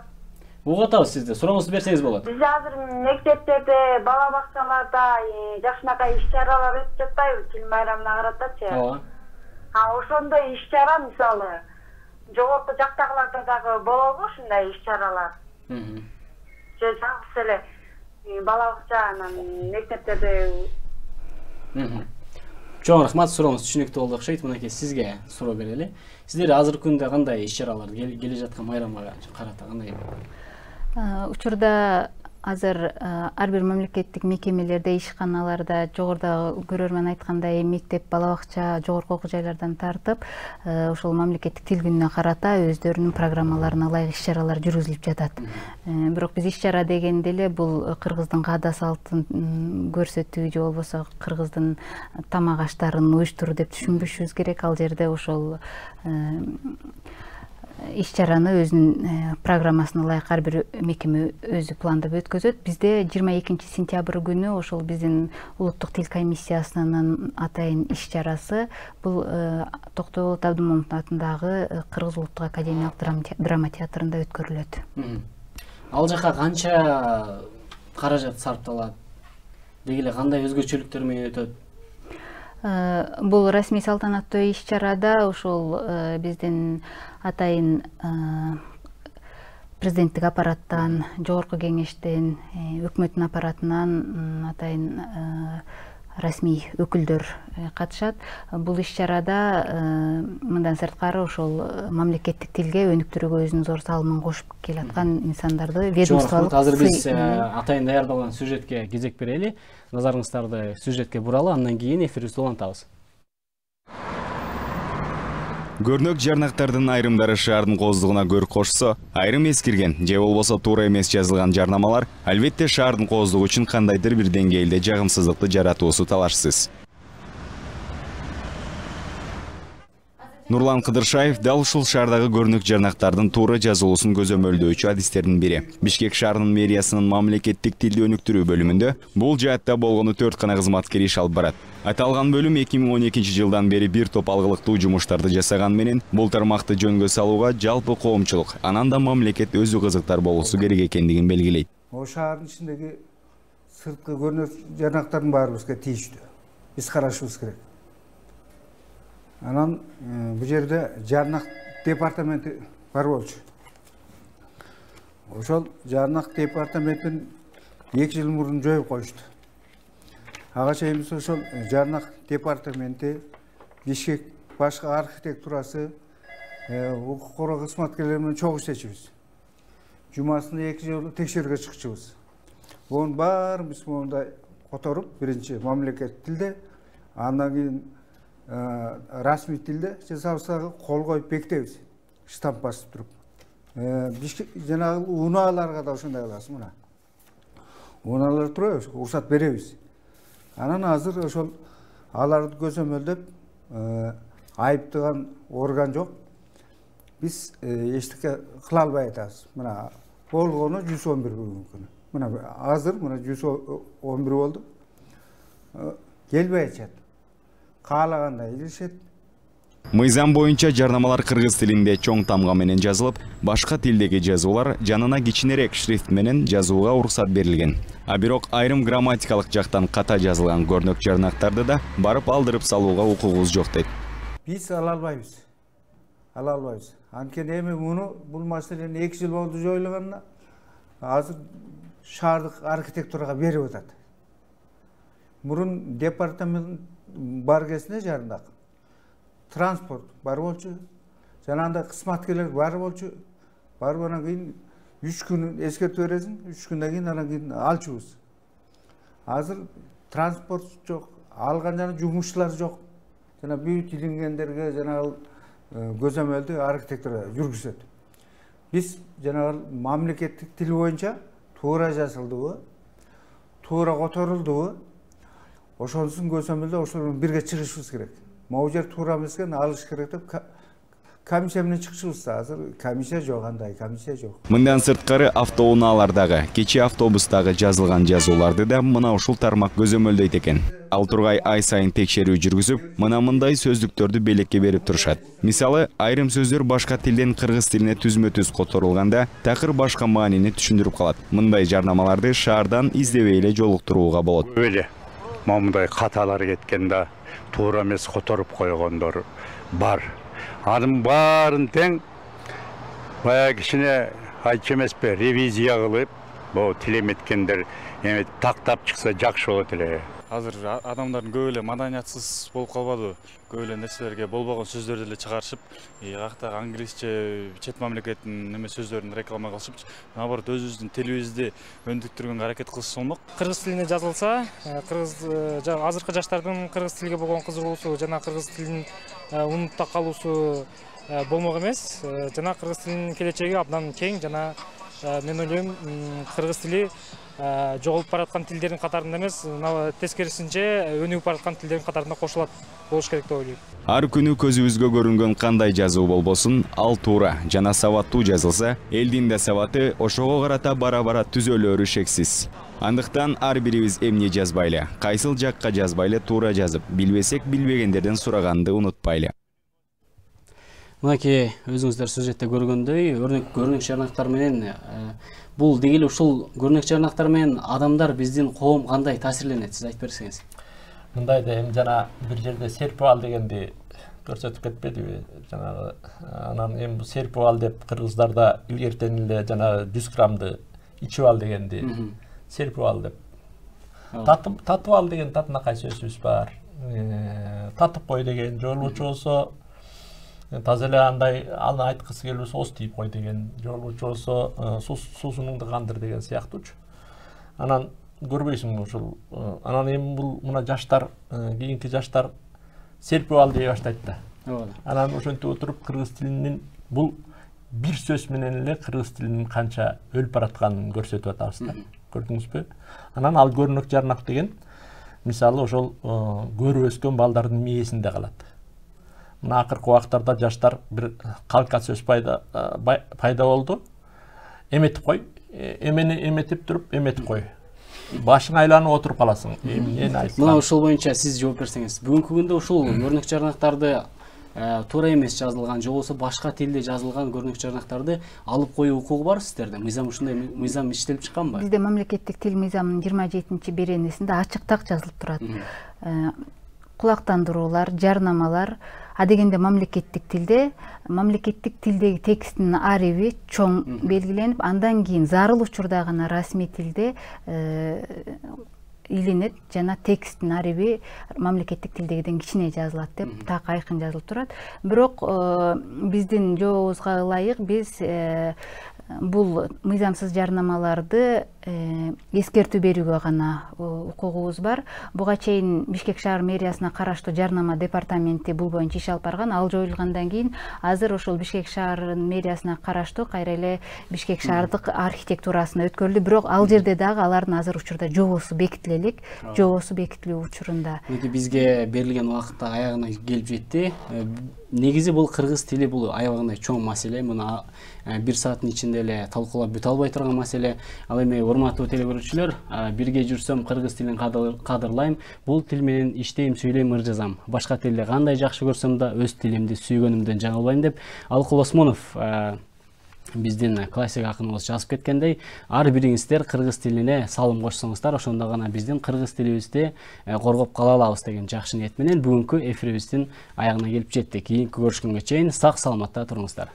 Угуп атабыз сизди. Сурооңузду берсеңиз болот. Биз азыр мектептерде, бала бакчаларда жакшынакай иш-чаралар өтүп жатпайбы, тил майрамына каратачы? Ооба. Ошондой иш-чара мисалы жогорку жактагыларда дагы болобу ушундай иш-чаралар? Же жалгыз эле бала бакча анан мектептерде? Чоң рахмат, сурооңуз түшүнүктүү болду окшойт. Мынакей сизге суроо берели. Сиздер азыркы күндө кандай иш-чаралар келе жаткан майрамга карата кандай? Учурда азыр ар бир мамлекеттик мекемелерде, ишканаларда, жогоруда көрөрмөн айткандай мектеп, бала бакча, жогорку окуу жайлардан тартып, ошол мамлекеттик тил күнүнө карата өздөрүнүн программаларына ылайык иш-чаралар жүргүзүлүп жатат. Бирок биз иш-чара дегенде эле бул кыргыздын каада салтын көрсөтүү же болбосо кыргыздын тамак аштарын уюштуруу деп түшүнбөшүбүз керек. Ал жерде ошол иш-чараны өзүнүн программасына ылайык ар бир мекеме өзү пландап өткөзөт. Бизде 22 сентябрь күнү ошол биздин улуттук тил комиссиясынын атайын иш-чарасы бул Токтогул Абдымомунов атындагы Кыргыз улуттук академиялык драма театрында өткөрүлөт. Ал жака канча каражат сарпталат? Деги эле кандай өзгөчөлүктөр менен өтөт? Бул расмий салтанаттуу иш-чарада ошол биздин атайын президенттик аппараттан, жогорку кеңештен, өкмөттүн аппаратынан атайын расмий өкүлдөр катышат. Бул иш-чарада мындан сырткары ошол мамлекеттик тилге өнүктүрүүгө өзүнүн зор салымын кошуп келаткан инсандарды ведомстволук азыр биз атайын даярдалган сюжетке кезек берели. Назарыңыздарды сюжетке буралы, андан кийин эфирибизди улантабыз. Көрнөк жарнактардын айрымдары шаардын кооздугуна көрк кошсо, айрым эскирген же болбосо туура эмес жазылган жарнамалар албетте шаардын кооздугу үчүн кандайдыр бир деңгээлде жагымсыздыкты жаратуусу талашсыз. Нурлан Кыдыршаев дал ушул шаардагы көрнөк жарнактардын туура жазылуусун көзөмөлдөөчү адистердин бири. Бишкек шаарынын мэриясынын мамлекеттик тилди өнүктүрүү бөлүмүндө бул жаатта болгону 4 гана кызматкер иш алып барат. Аталган бөлүм 2012 жылдан бери бир топ алгылыктуу жумуштарды жасаган менен бул тармакты жөнгө салууга жалпы коомчулук, анан да мамлекет өзү кызыктар болуусу керек экендигин белгилейт. Ошол шаардын ичиндеги сырткы көрнөк жарнактардын баары бизге тийиштүү. Биз карашыбыз керек. Анан бул жерде жарнак департаменти бар болчу. Ошол жарнак департаментин 2 жыл мурун жоюп коюшту. Ага чейин биз ошол жарнак департаменти, Бишкек башка архитектурасы, укук коргоо кызматкерлери менен чогуу иштечүбүз. Жумасына 2 жолу текшерүүгө чыкчубуз. Бунун баарын биз мондай которуп, биринчи мамлекеттик тилде, андан кийин расмий тилде жасабызга кол коюп бекитебиз, штамп басып туруп. Жанагы унааларга да ошондой кылабыз, мына. Унаалар турабыз, уруксат беребиз. Анан азыр ошол аларды көзөмөлдөп айыптаган орган жок. Биз эчтеке кыла албай атабыз. Мына болгону 111 бүгүнкү күнү. Мына азыр мына 111 болду. Келбей атат. Каалагандай илишет. Мыйзам боюнча жарнамалар кыргыз тилинде чоң тамга менен жазылып, башка тилдеги жазуулар жанына кичинерээк шрифт менен жазууга уруксат берилген. А бирок айрым грамматикалык жактан ката жазылган көрнөк жарнактарды да барып алдырып салууга укугубуз жок дейт. Биз ала албайбыз. Ала албайбыз. Анткени эми муну бул маселени 2 жыл болду жоюлганына азыр шаардык архитектурага берип атат. Мурун департамент бар кезинде жарнак транспорт бар болчу, жанагындай кызматкерлер бар болчу. Баргандан кийин 3 күн эскертип бересиң, 3 күндөн кийин анан кийин алчубуз. Азыр транспорт жок, алган жана жумушчулар жок. Жана бүт илингендерге жанагы көзөмөлдү архитектура жүргүзөт. Биз жанагы мамлекеттик тил боюнча туура жазылдыбы, туура которулдубу, ошонусун көзөмөлдө ошол бирге чыгышыбыз керек. Могу жер туура эмес экен, алыш керек деп комиссия менен чыкышыбыз. Азыр комиссия жок, андай комиссия жок. Мындан сырткары автоунаалардагы, кечи автобустагы жазылган жазууларды да мына ушул тармак көзөмөлдөйт экен. Ал тургай ай сайын текшерүү жүргүзүп, мындай сөздүктөрдү белекке берип турушат. Мисалы, айрым сөздөр башка тилден кыргыз тилине түзмө-түз которулганда, такыр башка маанини түшүндүрүп калат. Мындай жарнамаларды шаардан издебей эле жолуктурууга болот. Мамдай каталар кеткенде туура эмес которуп койгондор бар. Анын баарын тең баягы кичине айтчу эмеспи, ревизия кылып, бул тилеметкендер эми тактап чыкса жакшы болот эле. Азыр адамдардын көп эле маданиятсыз болуп калбады. Көп эле нерселерге болбогон сөздөрдү эле чыгарышып, каяктагы англисче, чет мамлекеттин неме сөздөрүн реклама кылышып, наоборот өзүбүздүн тилибизди өнүктүргөнгө аракет кылса болмок. Кыргыз тилине жазылса, азыркы жаштардын кыргыз тилге болгон кызыгуусу жана кыргыз тилин унутта калуусу болмок эмес. Жана кыргыз тилинин келечеги абдан кең жана мен ойлойм кыргыз тили жоголуп бараткан тилдердин катарында эмес, тескерисинче өнүгүп бараткан тилдердин катарында кошулат болуш керек деп ойлойм. Ар күнү көзүбүзгө көрүнгөн кандай жазуу болбосун, ал туура жана сабаттуу жазылса, элдин да сабаты ошого карата бара-бара түзөлөрү шексиз. Андыктан ар бирибиз эмне жазбайлы, кайсыл жакка жазбайлы туура жазып, билбесек билбегендерден сураганды унутпайлы. Мынакей өзүңүздөр сюжетте көргөндөй, көрүнүк жарнактар менен бул дегеле ушул көрүнүк жарнактар менен адамдар биздин коом кандай таасирленет, сиз айтып берсеңиз. Мындай да эми жана бир жерде серпибал дегенди көрсөтүп кетпедиби? Жанагы анан эми серпибал деп кыргыздарда илгертен эле жана 100 граммды ичип ал дегенди серпибал деп. Татып ал деген татынакай сөзүбүз бар. Татып кой деген жолбучу болсо таза эле андай аны айткысы келип болсо ос тийип кой деген жолбучу болсо суусунуңду кандыр деген сыяктуучу. Анан көрбөйсүңбү ушул. Анан эми бул мына жаштар, кийинки жаштар серпип ал дей баштайт да. Анан ошентип отуруп кыргыз тилинин бул бир сөз менен эле кыргыз тилинин канча өлүп баратканын көрсөтүп атабыз да. Көрдүңүзбү? Анан ал көрүнүк жарнак деген мисалы ошол көрүп өскөн балдардын мээсинде калат. Мына акыркы убактарда жаштар бир калка сөз пайда болду. Эметип кой. Эмени эметип туруп эметип кой. Башың айланып отуруп каласың. Эмнени айтсаң. Мына ушул боюнча сиз жооп берсеңиз. Бүгүнкү күндө ушул көрүнүк жарнактарды туура эмес жазылган же болбосо башка тилде жазылган көрүнүк жарнактарды алып коюу укугу бар сиздерде. Мыйзам ушундай мыйзам иштелип чыкканбы? Бизде мамлекеттик тил мыйзамынын 27-беренесинде ачык так жазылып турат. Кулактандыруулар, жарнамалар, дегенде мамлекеттик тилдеги тексттин ариби чоң белгиленип, андан кийин зарыл учурда гана расмий тилде илинет жана тексттин ариби мамлекеттик тилдегиден кичине жазылат деп так айкын жазылып турат. Бирок биздин жообубузга ылайык биз бул мыйзамсыз жарнамаларды эскертүү берүүгө гана укугубуз бар. Буга чейин Бишкек шаар мэриясына караштуу жарнама департаменти бул боюнча иш алып барган. Ал жоюлгандан кийин азыр ошол Бишкек шаар мэриясына караштуу кайра эле Бишкек шаардык архитектурасына өткөрүлдү. Бирок ал жерде дагы алардын азыр учурда жобосу бекитиле элек. Жобосу бекитилүү учурунда. Бизге берилген убакыт аягына келип жетти. Негизи бул кыргыз тили бул аябагандай чоң маселе. Муну 1 сааттын ичинде эле талкуулап бүтө албай турган маселе. Ал эми урматтуу телекөрүүчүлөр, бирге жүрсөм кыргыз тилин кадырлайм. Бул тил менен иштейм, сүйлөйм, ыр жазам. Башка тилди кандай жакшы көрсөм да өз тилимди сүйгөнүмдөн жаңылбайм деп Алыкул Осмонов биздин классик акыныбыз жазып кеткендей, ар бириңиздер кыргыз тилине салым кошсоңуздар, ошондо гана биздин кыргыз тилибизди коргоп кала алабыз деген жакшы ниет менен бүгүнкү эфирибиздин аягына келип жеттик. Кийинки көрүшкөнгө чейин сак саламатта туруңуздар.